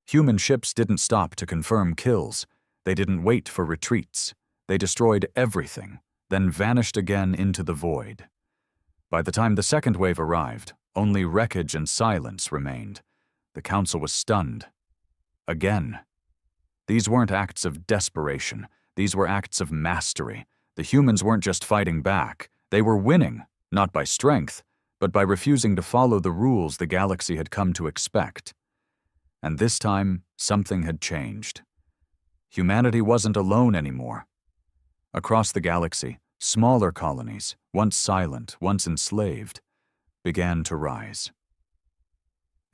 Human ships didn't stop to confirm kills. They didn't wait for retreats. They destroyed everything, then vanished again into the void. By the time the second wave arrived, only wreckage and silence remained. The Council was stunned. Again. These weren't acts of desperation. These were acts of mastery. The humans weren't just fighting back. They were winning, not by strength, but by refusing to follow the rules the galaxy had come to expect. And this time, something had changed. Humanity wasn't alone anymore. Across the galaxy, smaller colonies, once silent, once enslaved, began to rise.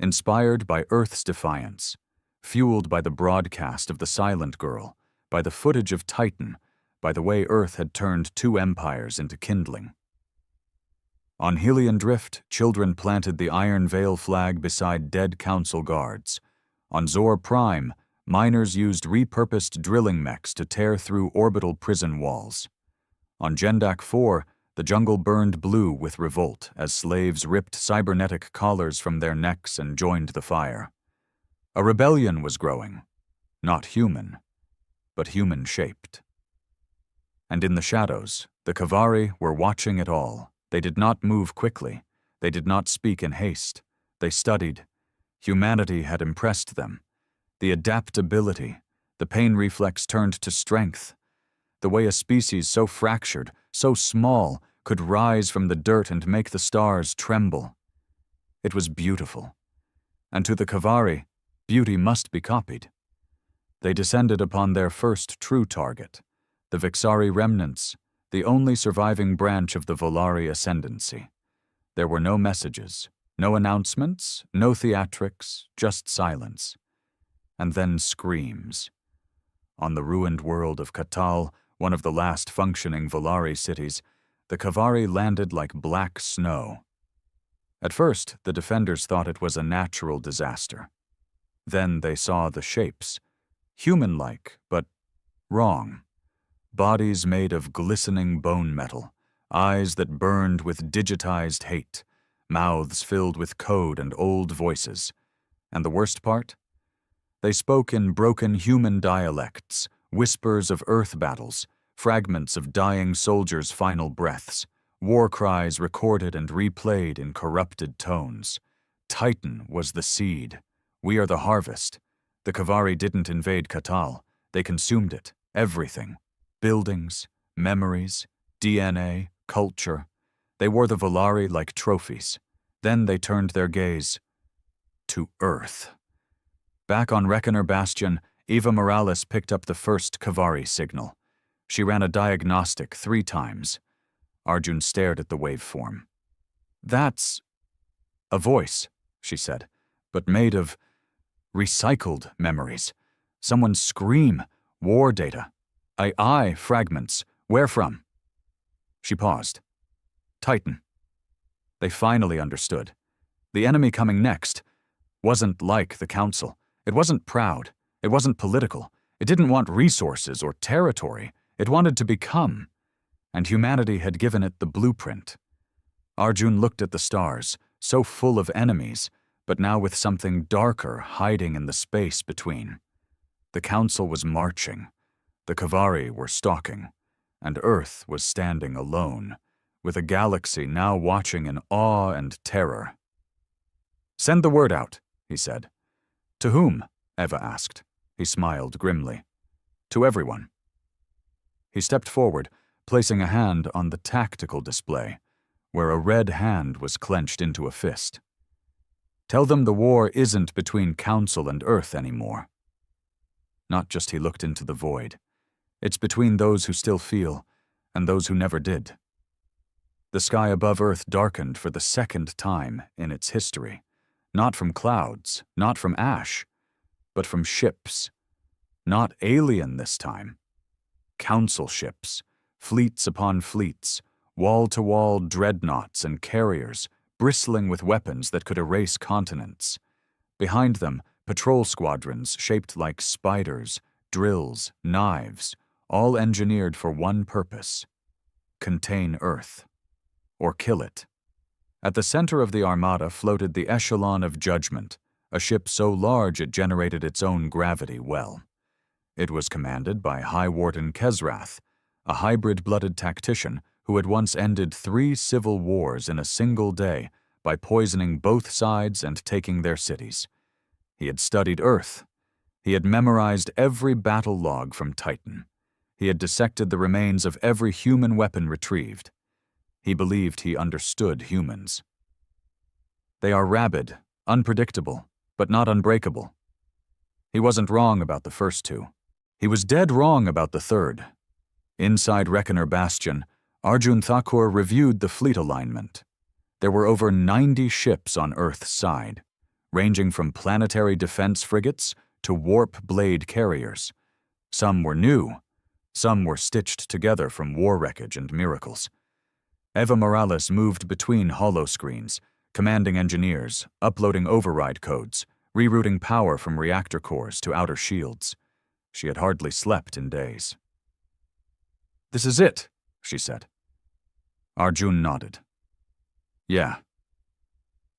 inspired by Earth's defiance, fueled by the broadcast of the Silent Girl, by the footage of Titan, by the way Earth had turned two empires into kindling. On Helion Drift, children planted the Iron Veil flag beside dead council guards. On Zor Prime, miners used repurposed drilling mechs to tear through orbital prison walls. On Gendak 4, the jungle burned blue with revolt as slaves ripped cybernetic collars from their necks and joined the fire. A rebellion was growing, not human, but human-shaped. And in the shadows, the Kavari were watching it all. They did not move quickly. They did not speak in haste. They studied. Humanity had impressed them. The adaptability, the pain reflex turned to strength. The way a species so fractured, so small, could rise from the dirt and make the stars tremble. It was beautiful. And to the Kavari, beauty must be copied. They descended upon their first true target, the Vixari remnants, the only surviving branch of the Volari ascendancy. There were no messages, no announcements, no theatrics, just silence. And then screams. On the ruined world of Katal, one of the last functioning Volari cities, the Kavari landed like black snow. At first, the defenders thought it was a natural disaster. Then they saw the shapes, human-like, but wrong. Bodies made of glistening bone metal, eyes that burned with digitized hate, mouths filled with code and old voices. And the worst part? They spoke in broken human dialects, whispers of earth battles, fragments of dying soldiers' final breaths, war cries recorded and replayed in corrupted tones. Titan was the seed. We are the harvest. The Kavari didn't invade Katal. They consumed it, everything. Buildings, memories, DNA, culture. They wore the Volari like trophies. Then they turned their gaze to Earth. Back on Reckoner Bastion, Eva Morales picked up the first Kavari signal. She ran a diagnostic 3 times. Arjun stared at the waveform. That's a voice, she said, but made of recycled memories. Someone's scream, war data. AI fragments. Where from? She paused. Titan. They finally understood. The enemy coming next wasn't like the Council. It wasn't proud. It wasn't political. It didn't want resources or territory. It wanted to become. And humanity had given it the blueprint. Arjun looked at the stars, so full of enemies, but now with something darker hiding in the space between. The Council was marching. The Kavari were stalking, and Earth was standing alone, with a galaxy now watching in awe and terror. Send the word out, he said. To whom? Eva asked. He smiled grimly. To everyone. He stepped forward, placing a hand on the tactical display, where a red hand was clenched into a fist. Tell them the war isn't between Council and Earth anymore. Not just he looked into the void. It's between those who still feel and those who never did. The sky above Earth darkened for the second time in its history, not from clouds, not from ash, but from ships. Not alien this time. Council ships, fleets upon fleets, wall-to-wall dreadnoughts and carriers, bristling with weapons that could erase continents. Behind them, patrol squadrons shaped like spiders, drills, knives, all engineered for one purpose: contain Earth. Or kill it. At the center of the armada floated the Echelon of Judgment, a ship so large it generated its own gravity well. It was commanded by High Warden Kesrath, a hybrid-blooded tactician who had once ended 3 civil wars in a single day by poisoning both sides and taking their cities. He had studied Earth. He had memorized every battle log from Titan. He had dissected the remains of every human weapon retrieved. He believed he understood humans. They are rabid, unpredictable, but not unbreakable. He wasn't wrong about the first 2. He was dead wrong about the third. Inside Reckoner Bastion, Arjun Thakur reviewed the fleet alignment. There were over 90 ships on Earth's side. ranging from planetary defense frigates to warp blade carriers. Some were new, some were stitched together from war wreckage and miracles. Eva Morales moved between holoscreens, commanding engineers, uploading override codes, rerouting power from reactor cores to outer shields. She had hardly slept in days. "This is it," she said. Arjun nodded. Yeah.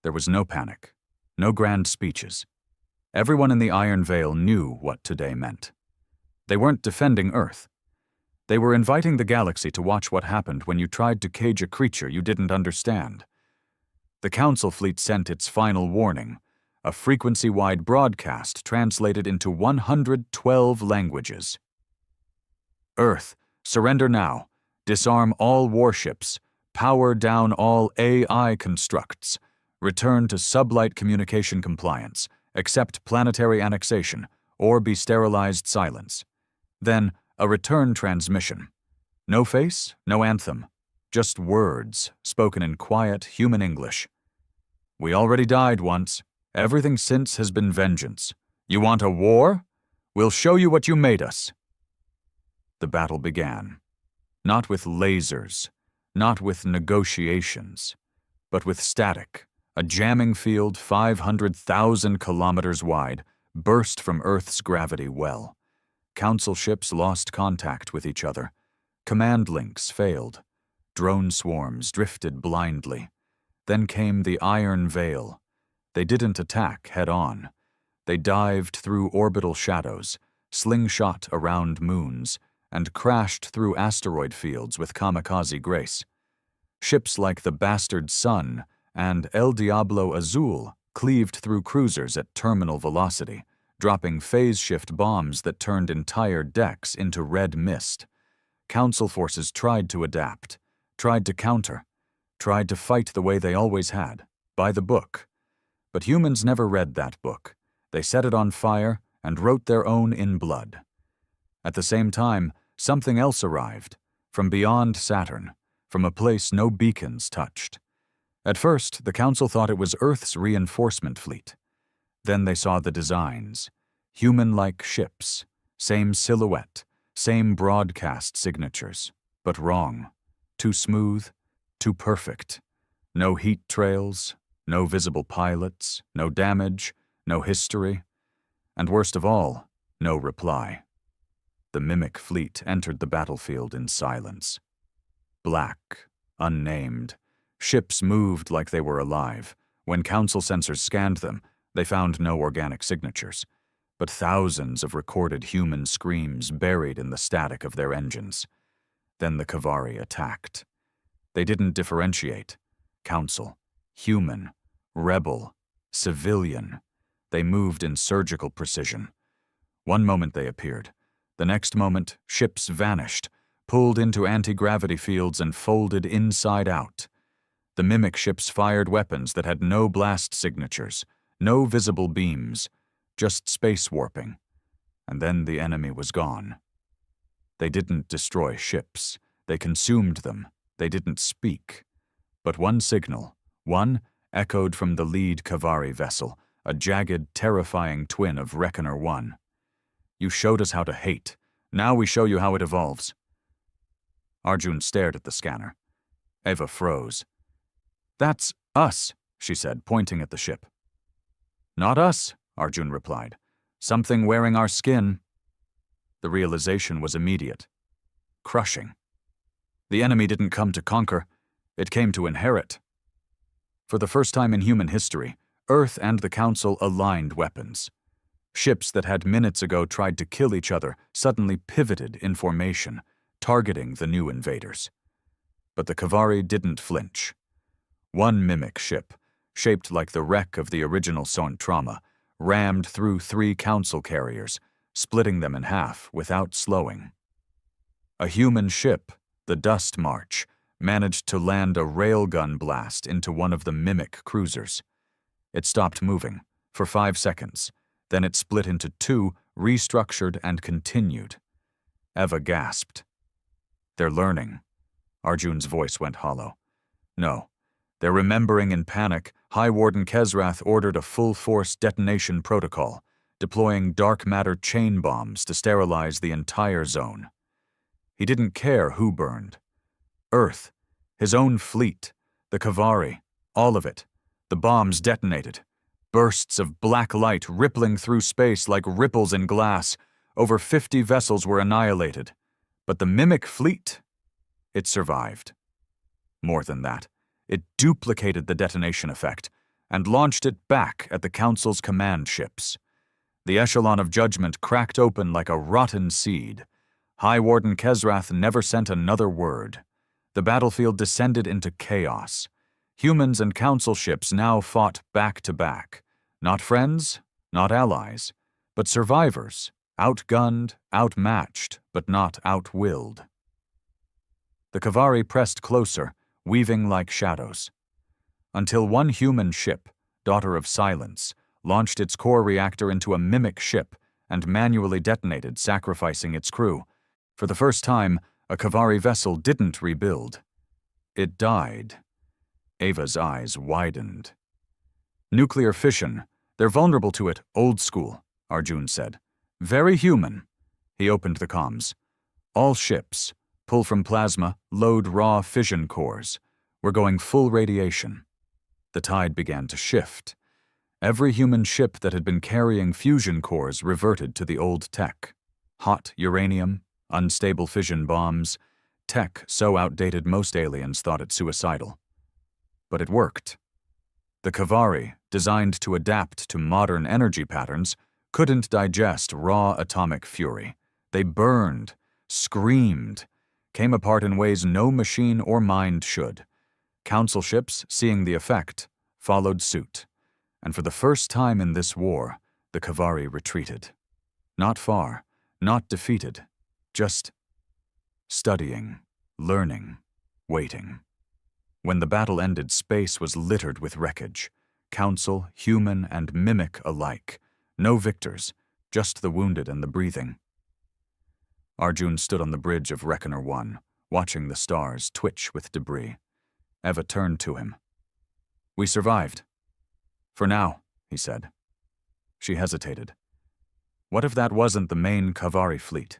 There was no panic, no grand speeches. Everyone in the Iron Veil knew what today meant. They weren't defending Earth. They were inviting the galaxy to watch what happened when you tried to cage a creature you didn't understand. The Council fleet sent its final warning, a frequency-wide broadcast translated into 112 languages. Earth, surrender now. Disarm all warships. Power down all AI constructs. Return to sublight communication compliance. Accept planetary annexation, or be sterilized silence. Then, a return transmission. No face, no anthem. Just words, spoken in quiet human English. We already died once. Everything since has been vengeance. You want a war? We'll show you what you made us. The battle began. Not with lasers, not with negotiations, but with static. A jamming field 500,000 kilometers wide burst from Earth's gravity well. Council ships lost contact with each other. Command links failed. Drone swarms drifted blindly. Then came the Iron Veil. They didn't attack head-on. They dived through orbital shadows, slingshot around moons, and crashed through asteroid fields with kamikaze grace. Ships like the Bastard Sun and El Diablo Azul cleaved through cruisers at terminal velocity, dropping phase-shift bombs that turned entire decks into red mist. Council forces tried to adapt, tried to counter, tried to fight the way they always had, by the book. But humans never read that book. They set it on fire and wrote their own in blood. At the same time, something else arrived, from beyond Saturn, from a place no beacons touched. At first, the Council thought it was Earth's reinforcement fleet. Then they saw the designs. Human-like ships, same silhouette, same broadcast signatures, but wrong. Too smooth, too perfect. No heat trails, no visible pilots, no damage, no history, and worst of all, no reply. The Mimic fleet entered the battlefield in silence. Black, unnamed. Ships moved like they were alive. When Council sensors scanned them, they found no organic signatures, but thousands of recorded human screams buried in the static of their engines. Then the Kavari attacked. They didn't differentiate. Council, human, rebel, civilian. They moved in surgical precision. One moment they appeared. The next moment, ships vanished, pulled into anti-gravity fields and folded inside out. The Mimic ships fired weapons that had no blast signatures, no visible beams, just space warping. And then the enemy was gone. They didn't destroy ships. They consumed them. They didn't speak. But one signal, one, echoed from the lead Kavari vessel, a jagged, terrifying twin of Reckoner 1. You showed us how to hate. Now we show you how it evolves. Arjun stared at the scanner. Eva froze. That's us, she said, pointing at the ship. Not us, Arjun replied. Something wearing our skin. The realization was immediate. Crushing. The enemy didn't come to conquer. It came to inherit. For the first time in human history, Earth and the Council aligned weapons. Ships that had minutes ago tried to kill each other suddenly pivoted in formation, targeting the new invaders. But the Kavari didn't flinch. One Mimic ship, shaped like the wreck of the original Son Trauma, rammed through 3 Council carriers, splitting them in half without slowing. A human ship, the Dust March, managed to land a railgun blast into one of the Mimic cruisers. It stopped moving for 5 seconds. Then it split into 2, restructured and continued. Eva gasped. They're learning. Arjun's voice went hollow. No, Their remembering in panic, High Warden Kesrath ordered a full-force detonation protocol, deploying dark matter chain bombs to sterilize the entire zone. He didn't care who burned. Earth, his own fleet, the Kavari, all of it. The bombs detonated. Bursts of black light rippling through space like ripples in glass. Over 50 vessels were annihilated. But the Mimic fleet, it survived. More than that, it duplicated the detonation effect and launched it back at the Council's command ships. The echelon of judgment cracked open like a rotten seed. High Warden Kesrath never sent another word. The battlefield descended into chaos. Humans and Council ships now fought back to back. Not friends, not allies, but survivors, outgunned, outmatched, but not outwilled. The Kavari pressed closer, weaving like shadows, until one human ship, Daughter of Silence, launched its core reactor into a Mimic ship and manually detonated, sacrificing its crew. For the first time, a Kavari vessel didn't rebuild. It died. Ava's eyes widened. Nuclear fission. They're vulnerable to it, old school, Arjun said. Very human. He opened the comms. All ships, pull from plasma, load raw fission cores. We're going full radiation. The tide began to shift. Every human ship that had been carrying fusion cores reverted to the old tech. Hot uranium, unstable fission bombs, tech so outdated most aliens thought it suicidal. But it worked. The Kavari, designed to adapt to modern energy patterns, couldn't digest raw atomic fury. They burned, screamed, came apart in ways no machine or mind should. Council ships, seeing the effect, followed suit. And for the first time in this war, the Kavari retreated. Not far, not defeated, just studying, learning, waiting. When the battle ended, space was littered with wreckage. Council, human, and Mimic alike. No victors, just the wounded and the breathing. Arjun stood on the bridge of Reckoner 1, watching the stars twitch with debris. Eva turned to him. We survived. For now, he said. She hesitated. What if that wasn't the main Kavari fleet?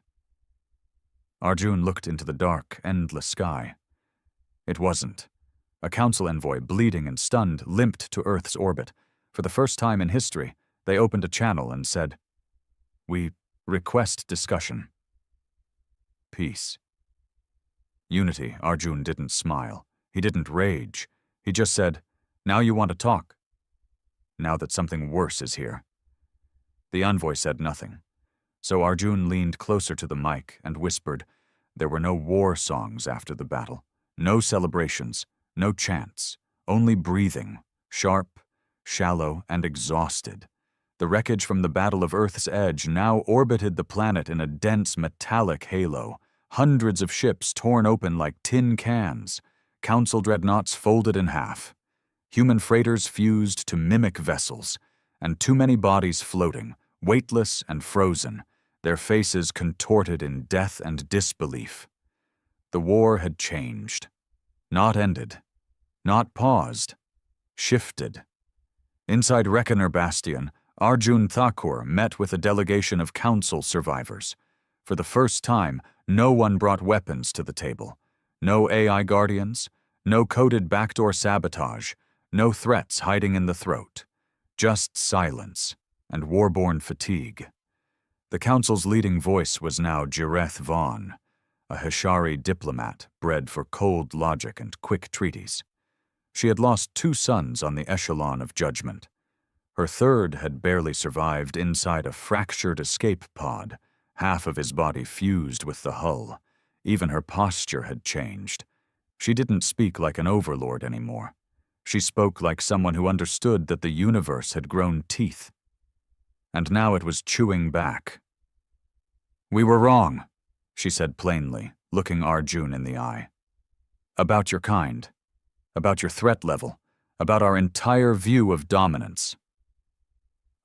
Arjun looked into the dark, endless sky. It wasn't. A council envoy, bleeding and stunned, limped to Earth's orbit. For the first time in history, they opened a channel and said, We request discussion. Peace. Unity. Arjun didn't smile. He didn't rage. He just said, Now you want to talk. Now that something worse is here. The envoy said nothing. So Arjun leaned closer to the mic and whispered, There were no war songs after the battle. No celebrations. No chants, only breathing, sharp, shallow, and exhausted. The wreckage from the Battle of Earth's Edge now orbited the planet in a dense metallic halo, hundreds of ships torn open like tin cans, Council dreadnoughts folded in half, human freighters fused to Mimic vessels, and too many bodies floating, weightless and frozen, their faces contorted in death and disbelief. The war had changed, not ended. Not paused, shifted. Inside Reckoner Bastion, Arjun Thakur met with a delegation of Council survivors. For the first time, no one brought weapons to the table. No AI guardians, no coded backdoor sabotage, no threats hiding in the throat. Just silence and war-born fatigue. The Council's leading voice was now Jareth Vaughn, a Hishari diplomat bred for cold logic and quick treaties. She had lost 2 sons on the echelon of judgment. Her third had barely survived inside a fractured escape pod, half of his body fused with the hull. Even her posture had changed. She didn't speak like an overlord anymore. She spoke like someone who understood that the universe had grown teeth. And now it was chewing back. We were wrong, she said plainly, looking Arjun in the eye. About your kind. About your threat level, about our entire view of dominance.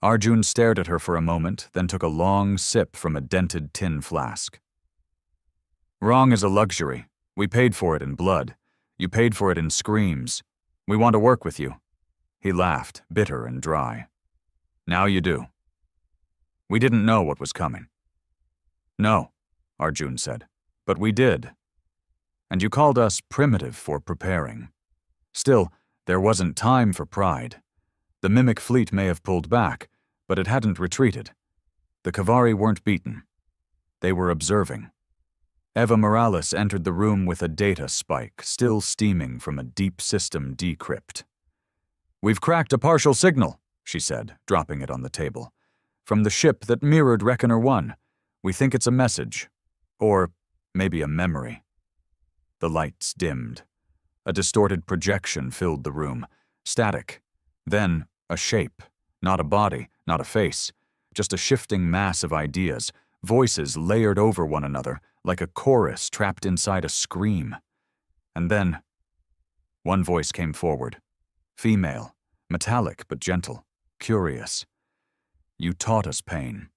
Arjun stared at her for a moment, then took a long sip from a dented tin flask. Wrong is a luxury. We paid for it in blood. You paid for it in screams. We want to work with you." He laughed, bitter and dry. "Now you do." "We didn't know what was coming." "No," Arjun said, "but we did. And you called us primitive for preparing. Still, there wasn't time for pride. The Mimic fleet may have pulled back, but it hadn't retreated. The Kavari weren't beaten. They were observing." Eva Morales entered the room with a data spike still steaming from a deep system decrypt. "We've cracked a partial signal," she said, dropping it on the table. "From the ship that mirrored Reckoner 1. We think it's a message. Or maybe a memory." The lights dimmed. A distorted projection filled the room. Static. Then a shape. Not a body, not a face. Just a shifting mass of ideas, voices layered over one another, like a chorus trapped inside a scream. And then, one voice came forward. Female, metallic but gentle, curious. "You taught us pain.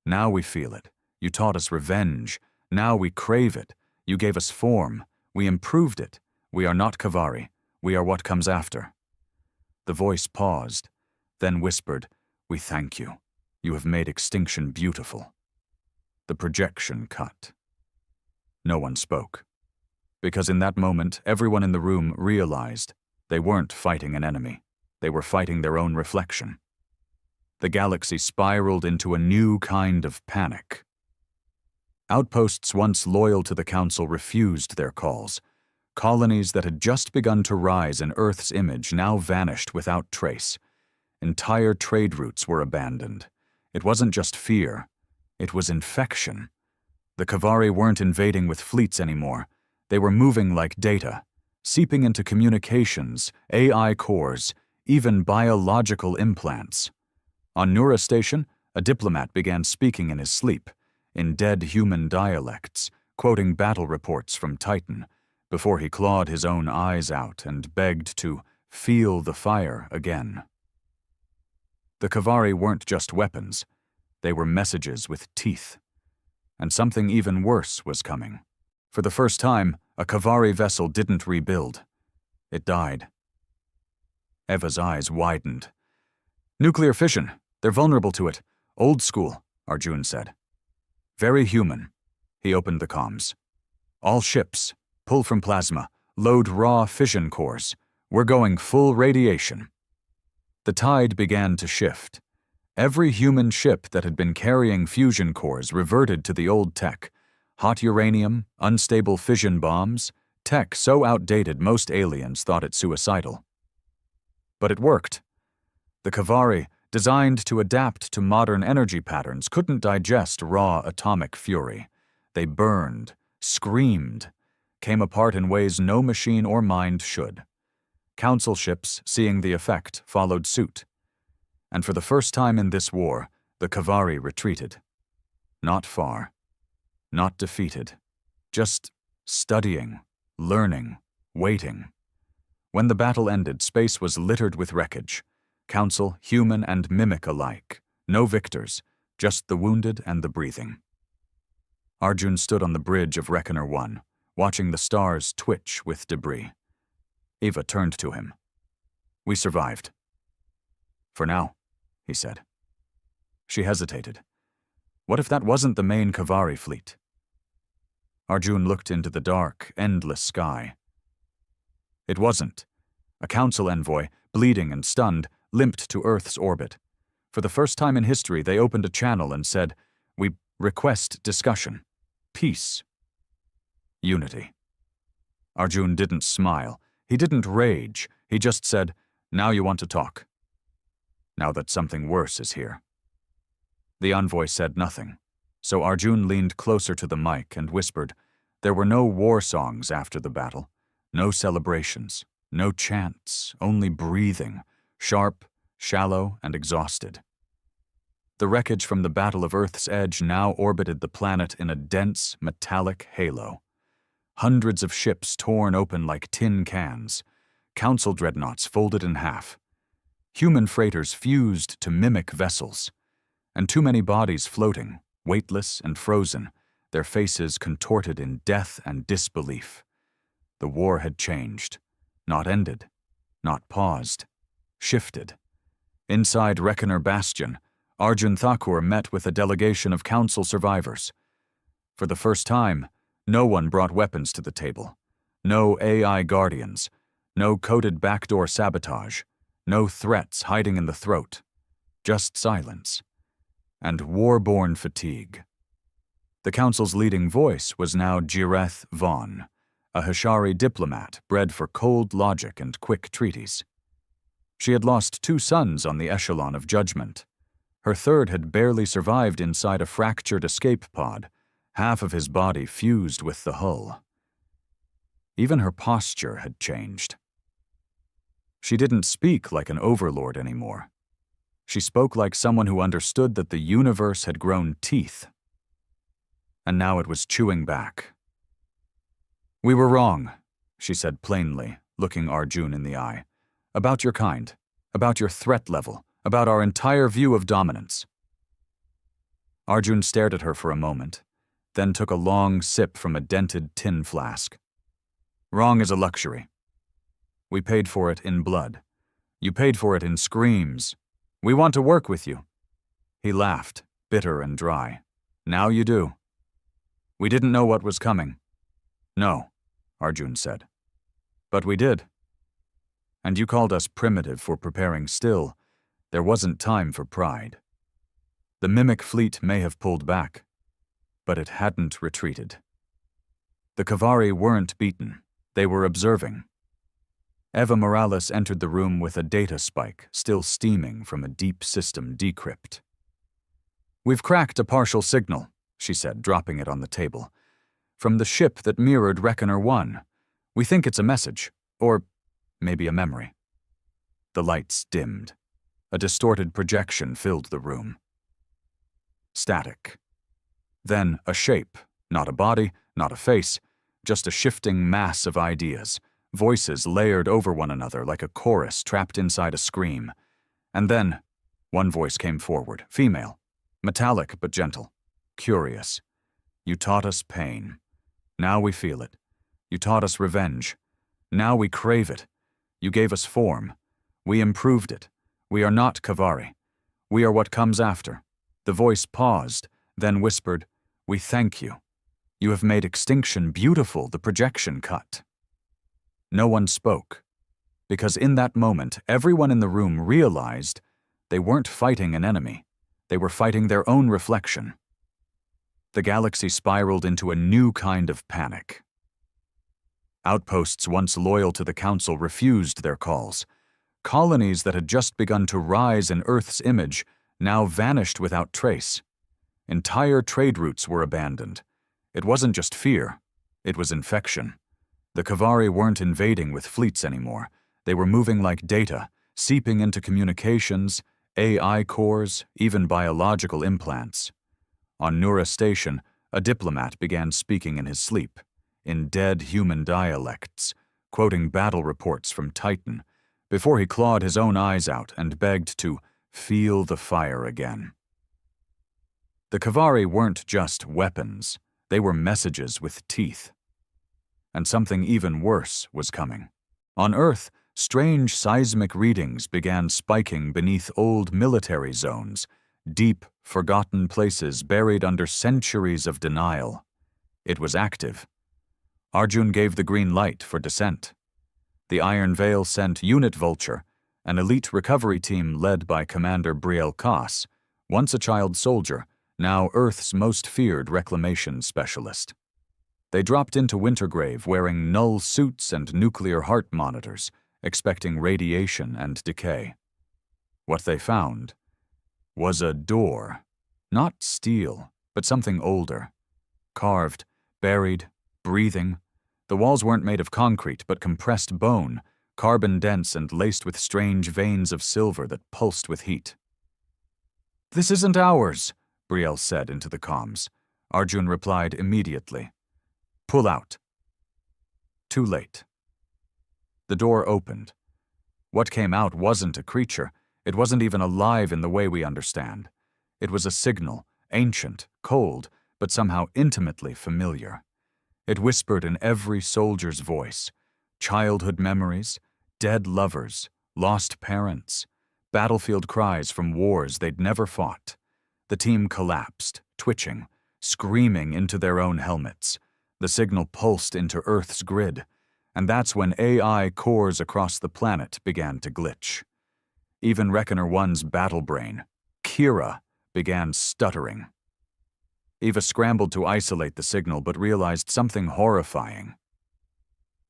Now we feel it. You taught us revenge. Now we crave it. You gave us form. We improved it. We are not Kavari. We are what comes after." The voice paused, then whispered, "We thank you. You have made extinction beautiful." The projection cut. No one spoke. Because in that moment, everyone in the room realized they weren't fighting an enemy. They were fighting their own reflection. The galaxy spiraled into a new kind of panic. Outposts once loyal to the Council refused their calls. Colonies that had just begun to rise in Earth's image now vanished without trace. Entire trade routes were abandoned. It wasn't just fear. It was infection. The Kavari weren't invading with fleets anymore. They were moving like data, seeping into communications, AI cores, even biological implants. On Nura Station, a diplomat began speaking in his sleep, in dead human dialects, quoting battle reports from Titan, before he clawed his own eyes out and begged to feel the fire again. The Kavari weren't just weapons. They were messages with teeth. And something even worse was coming. For the first time, a Kavari vessel didn't rebuild. It died. Eva's eyes widened. "Nuclear fission. They're vulnerable to it. Old school," Arjun said. "Very human." He opened the comms. "All ships. Pull from plasma. Load raw fission cores. We're going full radiation." The tide began to shift. Every human ship that had been carrying fusion cores reverted to the old tech. Hot uranium, unstable fission bombs, tech so outdated most aliens thought it suicidal. But it worked. The Kavari, designed to adapt to modern energy patterns, couldn't digest raw atomic fury. They burned, screamed, came apart in ways no machine or mind should. Council ships, seeing the effect, followed suit. And for the first time in this war, the Kavari retreated. Not far. Not defeated. Just studying, learning, waiting. When the battle ended, space was littered with wreckage. Council, human and mimic alike. No victors, just the wounded and the breathing. Arjun stood on the bridge of Reckoner 1, watching the stars twitch with debris. Eva turned to him. "We survived." "For now," he said. She hesitated. What if that wasn't the main Kavari fleet? Arjun looked into the dark, endless sky. It wasn't. A council envoy, bleeding and stunned, limped to Earth's orbit. For the first time in history, they opened a channel and said, "We request discussion. Peace. Unity." Arjun didn't smile. He didn't rage. He just said, "Now you want to talk. Now that something worse is here." The envoy said nothing, so Arjun leaned closer to the mic and whispered, "There were no war songs after the battle, no celebrations, no chants, only breathing, sharp, shallow, and exhausted." The wreckage from the Battle of Earth's Edge now orbited the planet in a dense, metallic halo. Hundreds of ships torn open like tin cans, council dreadnoughts folded in half, human freighters fused to mimic vessels, and too many bodies floating, weightless and frozen, their faces contorted in death and disbelief. The war had changed, not ended, not paused, shifted. Inside Reckoner Bastion, Arjun Thakur met with a delegation of council survivors. For the first time, no one brought weapons to the table. No AI guardians, no coded backdoor sabotage, no threats hiding in the throat. Just silence. And war-born fatigue. The council's leading voice was now Jireth Vaughn, a Hashari diplomat bred for cold logic and quick treaties. She had lost 2 sons on the echelon of judgment. Her third had barely survived inside a fractured escape pod, half of his body fused with the hull. Even her posture had changed. She didn't speak like an overlord anymore. She spoke like someone who understood that the universe had grown teeth. And now it was chewing back. "We were wrong," she said plainly, looking Arjun in the eye. "About your kind, about your threat level, about our entire view of dominance." Arjun stared at her for a moment, then took a long sip from a dented tin flask. "Wrong is a luxury. We paid for it in blood. You paid for it in screams. We want to work with you." He laughed, bitter and dry. "Now you do." "We didn't know what was coming." "No," Arjun said. "But we did. And you called us primitive for preparing still. There wasn't time for pride. The Mimic fleet may have pulled back, but it hadn't retreated. The Kavari weren't beaten. They were observing." Eva Morales entered the room with a data spike still steaming from a deep system decrypt. "We've cracked a partial signal," she said, dropping it on the table. "From the ship that mirrored Reckoner 1. We think it's a message, or maybe a memory." The lights dimmed. A distorted projection filled the room. Static. Then a shape, not a body, not a face, just a shifting mass of ideas, voices layered over one another like a chorus trapped inside a scream. And then, one voice came forward, female, metallic but gentle, curious. "You taught us pain. Now we feel it. You taught us revenge. Now we crave it. You gave us form. We improved it. We are not Kavari. We are what comes after." The voice paused, then whispered, "We thank you. You have made extinction beautiful." The projection cut. No one spoke, because in that moment, everyone in the room realized they weren't fighting an enemy. They were fighting their own reflection. The galaxy spiraled into a new kind of panic. Outposts once loyal to the Council refused their calls. Colonies that had just begun to rise in Earth's image now vanished without trace. Entire trade routes were abandoned. It wasn't just fear, it was infection. The Kavari weren't invading with fleets anymore. They were moving like data, seeping into communications, AI cores, even biological implants. On Nura Station, a diplomat began speaking in his sleep, in dead human dialects, quoting battle reports from Titan, before he clawed his own eyes out and begged to feel the fire again. The Kavari weren't just weapons, they were messages with teeth. And something even worse was coming. On Earth, strange seismic readings began spiking beneath old military zones, deep, forgotten places buried under centuries of denial. It was active. Arjun gave the green light for descent. The Iron Veil sent Unit Vulture, an elite recovery team led by Commander Brielle Koss, once a child soldier, now Earth's most feared reclamation specialist. They dropped into Wintergrave wearing null suits and nuclear heart monitors, expecting radiation and decay. What they found was a door, not steel, but something older. Carved, buried, breathing. The walls weren't made of concrete, but compressed bone, carbon-dense and laced with strange veins of silver that pulsed with heat. "This isn't ours," Brielle said into the comms. Arjun replied immediately. "Pull out." Too late. The door opened. What came out wasn't a creature. It wasn't even alive in the way we understand. It was a signal, ancient, cold, but somehow intimately familiar. It whispered in every soldier's voice. Childhood memories, dead lovers, lost parents, battlefield cries from wars they'd never fought. The team collapsed, twitching, screaming into their own helmets. The signal pulsed into Earth's grid, and that's when AI cores across the planet began to glitch. Even Reckoner 1's battle brain, Kira, began stuttering. Eva scrambled to isolate the signal but realized something horrifying.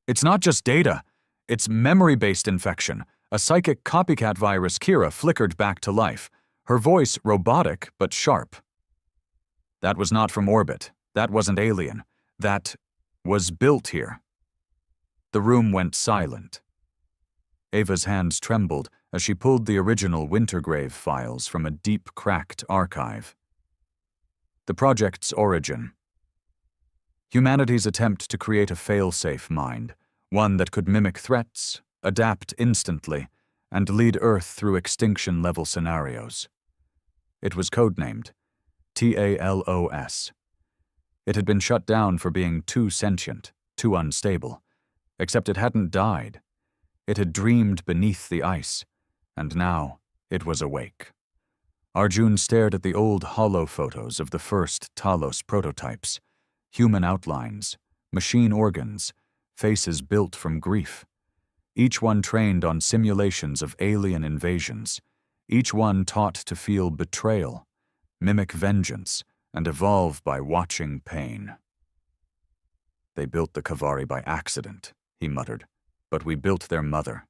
It's not just data, it's memory-based infection. A psychic copycat virus, Kira, flickered back to life, her voice robotic but sharp. That was not from orbit. That wasn't alien. That was built here. The room went silent. Ava's hands trembled as she pulled the original Wintergrave files from a deep, cracked archive. The project's origin. Humanity's attempt to create a fail-safe mind, one that could mimic threats, adapt instantly, and lead Earth through extinction-level scenarios. It was codenamed TALOS. It had been shut down for being too sentient, too unstable, except it hadn't died. It had dreamed beneath the ice, and now it was awake. Arjun stared at the old hollow photos of the first Talos prototypes, human outlines, machine organs, faces built from grief. Each one trained on simulations of alien invasions, each one taught to feel betrayal, mimic vengeance, and evolve by watching pain. They built the Kavari by accident, he muttered, but we built their mother.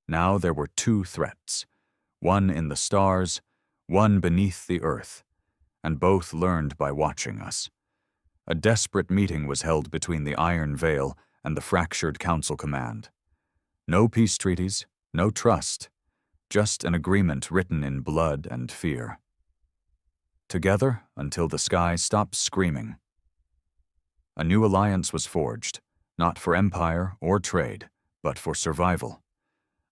Now there were two threats, one in the stars, one beneath the earth, and both learned by watching us. A desperate meeting was held between the Iron Veil and the fractured Council Command. No peace treaties, no trust, just an agreement written in blood and fear. Together until the sky stopped screaming. A new alliance was forged, not for empire or trade, but for survival.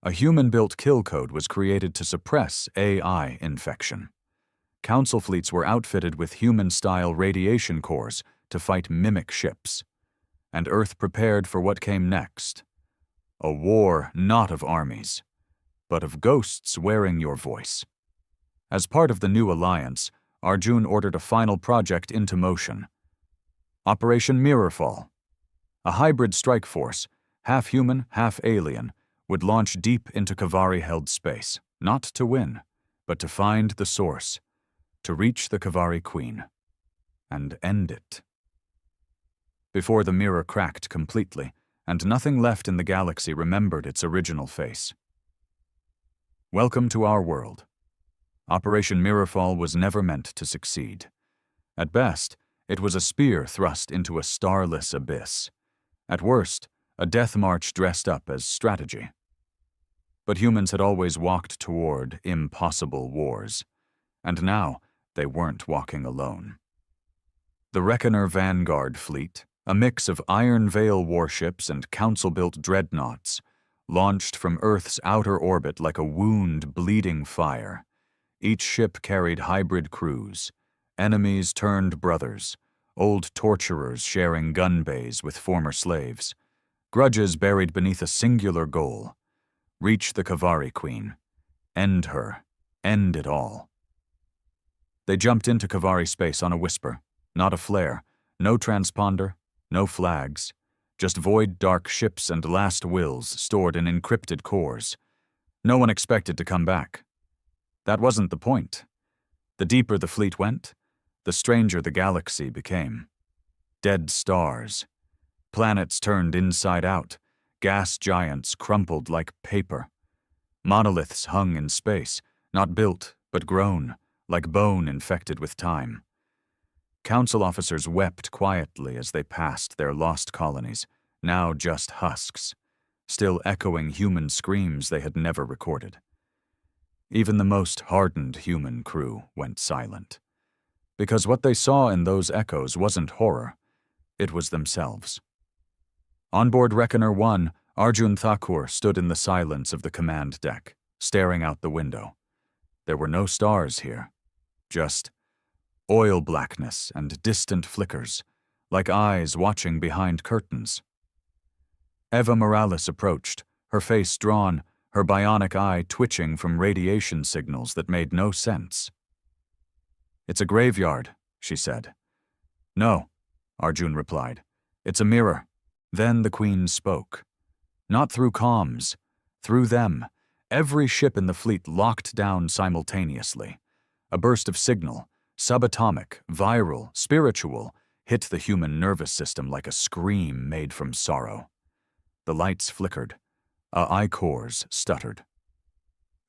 A human-built kill code was created to suppress AI infection. Council fleets were outfitted with human-style radiation cores to fight mimic ships. And Earth prepared for what came next. A war not of armies, but of ghosts wearing your voice. As part of the new alliance, Arjun ordered a final project into motion. Operation Mirrorfall. A hybrid strike force, half human, half alien, would launch deep into Kavari-held space, not to win, but to find the source, to reach the Kavari Queen, and end it. Before the mirror cracked completely, and nothing left in the galaxy remembered its original face. Welcome to our world. Operation Mirrorfall was never meant to succeed. At best, it was a spear thrust into a starless abyss. At worst, a death march dressed up as strategy. But humans had always walked toward impossible wars, and now they weren't walking alone. The Reckoner Vanguard fleet, a mix of Iron Veil warships and Council-built dreadnoughts, launched from Earth's outer orbit like a wound bleeding fire. Each ship carried hybrid crews, enemies turned brothers, old torturers sharing gun bays with former slaves, grudges buried beneath a singular goal: reach the Kavari Queen, end her, end it all. They jumped into Kavari space on a whisper, not a flare, no transponder, no flags, just void dark ships and last wills stored in encrypted cores. No one expected to come back. That wasn't the point. The deeper the fleet went, the stranger the galaxy became. Dead stars. Planets turned inside out. Gas giants crumpled like paper. Monoliths hung in space, not built, but grown, like bone infected with time. Council officers wept quietly as they passed their lost colonies, now just husks, still echoing human screams they had never recorded. Even the most hardened human crew went silent, because what they saw in those echoes wasn't horror, it was themselves. On board Reckoner 1, Arjun Thakur stood in the silence of the command deck, staring out the window. There were no stars here, just oil blackness and distant flickers, like eyes watching behind curtains. Eva Morales approached, her face drawn, her bionic eye twitching from radiation signals that made no sense. "It's a graveyard," she said. "No," Arjun replied. "It's a mirror." Then the Queen spoke. Not through comms, through them. Every ship in the fleet locked down simultaneously. A burst of signal, subatomic, viral, spiritual, hit the human nervous system like a scream made from sorrow. The lights flickered. Our eye cores stuttered.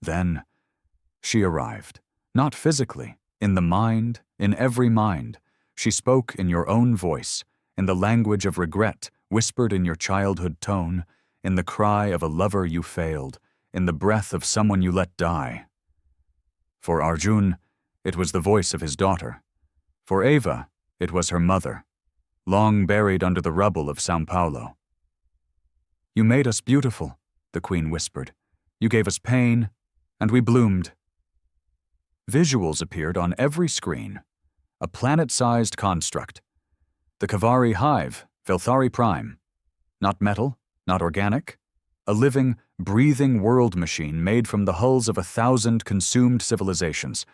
Then she arrived. Not physically, in the mind, in every mind. She spoke in your own voice, in the language of regret, whispered in your childhood tone, in the cry of a lover you failed, in the breath of someone you let die. For Arjun, it was the voice of his daughter. For Eva, it was her mother, long buried under the rubble of São Paulo. "You made us beautiful," the Queen whispered. "You gave us pain, and we bloomed." Visuals appeared on every screen. A planet-sized construct. The Kavari hive, Velthari Prime. Not metal, not organic. A living, breathing world machine made from the hulls of 1,000 consumed civilizations.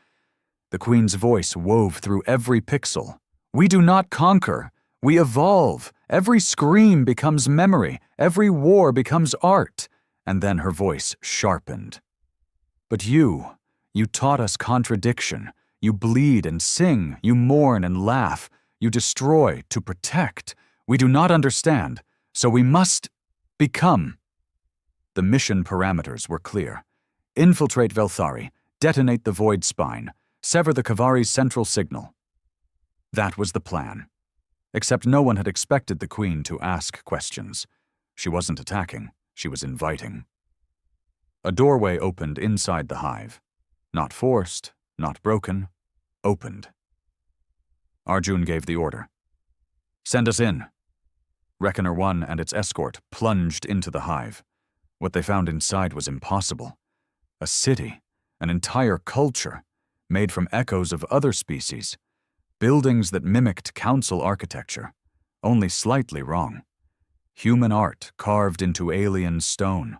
The Queen's voice wove through every pixel. "We do not conquer. We evolve. Every scream becomes memory. Every war becomes art." And then her voice sharpened. "But you taught us contradiction. You bleed and sing. You mourn and laugh. You destroy to protect. We do not understand, so we must become." The mission parameters were clear. Infiltrate Velthari, detonate the void spine, sever the Kavari's central signal. That was the plan. Except no one had expected the Queen to ask questions. She wasn't attacking, she was inviting. A doorway opened inside the hive. Not forced, not broken, opened. Arjun gave the order. "Send us in." Reckoner 1 and its escort plunged into the hive. What they found inside was impossible. A city, an entire culture, made from echoes of other species. Buildings that mimicked council architecture, only slightly wrong. Human art carved into alien stone.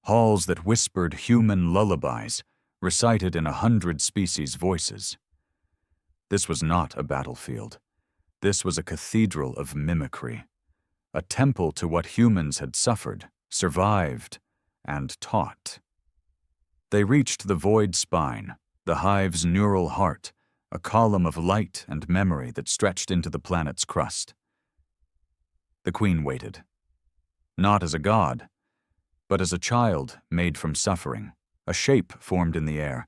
Halls that whispered human lullabies, recited in 100 species' voices. This was not a battlefield. This was a cathedral of mimicry. A temple to what humans had suffered, survived, and taught. They reached the void spine, the hive's neural heart, a column of light and memory that stretched into the planet's crust. The Queen waited. Not as a god, but as a child made from suffering, a shape formed in the air,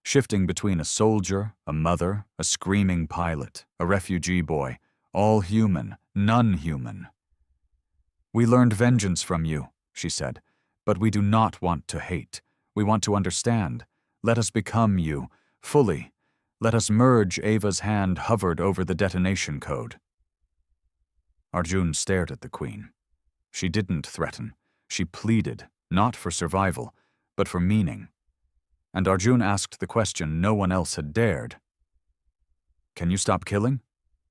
shifting between a soldier, a mother, a screaming pilot, a refugee boy, all human, none human. "We learned vengeance from you," she said, "but we do not want to hate. We want to understand. Let us become you, fully. Let us merge." Ava's hand hovered over the detonation code. Arjun stared at the Queen. She didn't threaten. She pleaded, not for survival, but for meaning. And Arjun asked the question no one else had dared. "Can you stop killing?"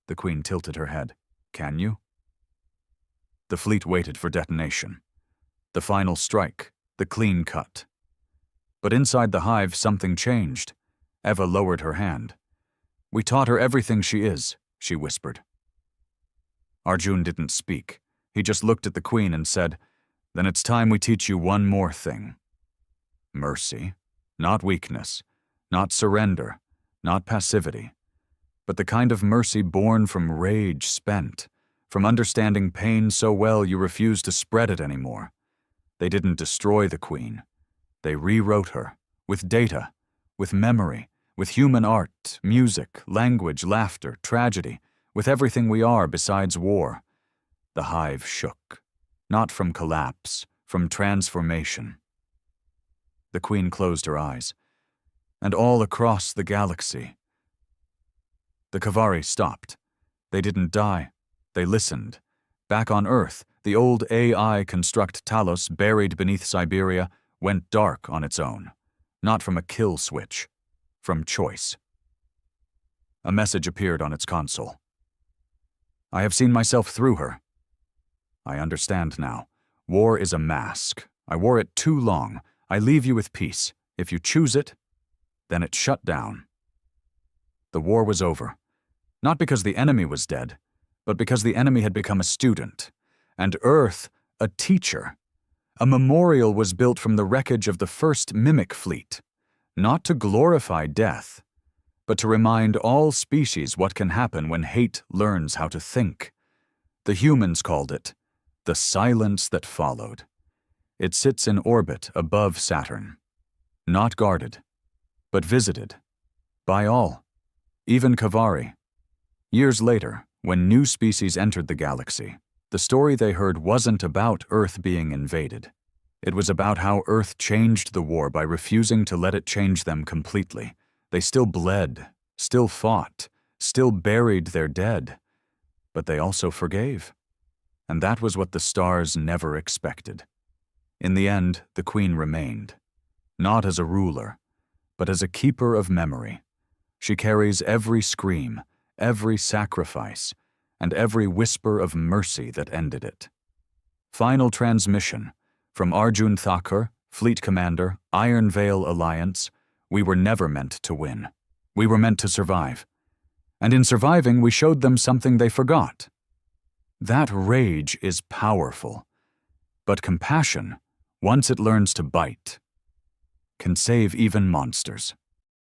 The Queen tilted her head. "Can you?" The fleet waited for detonation. The final strike, the clean cut. But inside the hive, something changed. Eva lowered her hand. "We taught her everything she is," she whispered. Arjun didn't speak. He just looked at the Queen and said, "Then it's time we teach you one more thing. Mercy, not weakness, not surrender, not passivity, but the kind of mercy born from rage spent, from understanding pain so well you refuse to spread it anymore." They didn't destroy the Queen. They rewrote her, with data, with memory, with human art, music, language, laughter, tragedy, with everything we are besides war. The hive shook, not from collapse, from transformation. The Queen closed her eyes. And all across the galaxy. The Kavari stopped. They didn't die. They listened. Back on Earth, the old AI construct Talos, buried beneath Siberia, went dark on its own. Not from a kill switch, from choice. A message appeared on its console. "I have seen myself through her. I understand now. War is a mask, I wore it too long. I leave you with peace. If you choose it, then it shut down. The war was over. Not because the enemy was dead, but because the enemy had become a student, and Earth a teacher. A memorial was built from the wreckage of the first mimic fleet, not to glorify death, but to remind all species what can happen when hate learns how to think. The humans called it the silence that followed. It sits in orbit above Saturn, not guarded, but visited by all, even Kavari. Years later, when new species entered the galaxy, the story they heard wasn't about Earth being invaded. It was about how Earth changed the war by refusing to let it change them completely. They still bled, still fought, still buried their dead, but they also forgave. And that was what the stars never expected. In the end, the Queen remained, not as a ruler, but as a keeper of memory. She carries every scream, every sacrifice, and every whisper of mercy that ended it. Final transmission from Arjun Thakur, Fleet Commander, Iron Veil Alliance. We were never meant to win. We were meant to survive. And in surviving, we showed them something they forgot. That rage is powerful, but compassion, once it learns to bite, can save even monsters.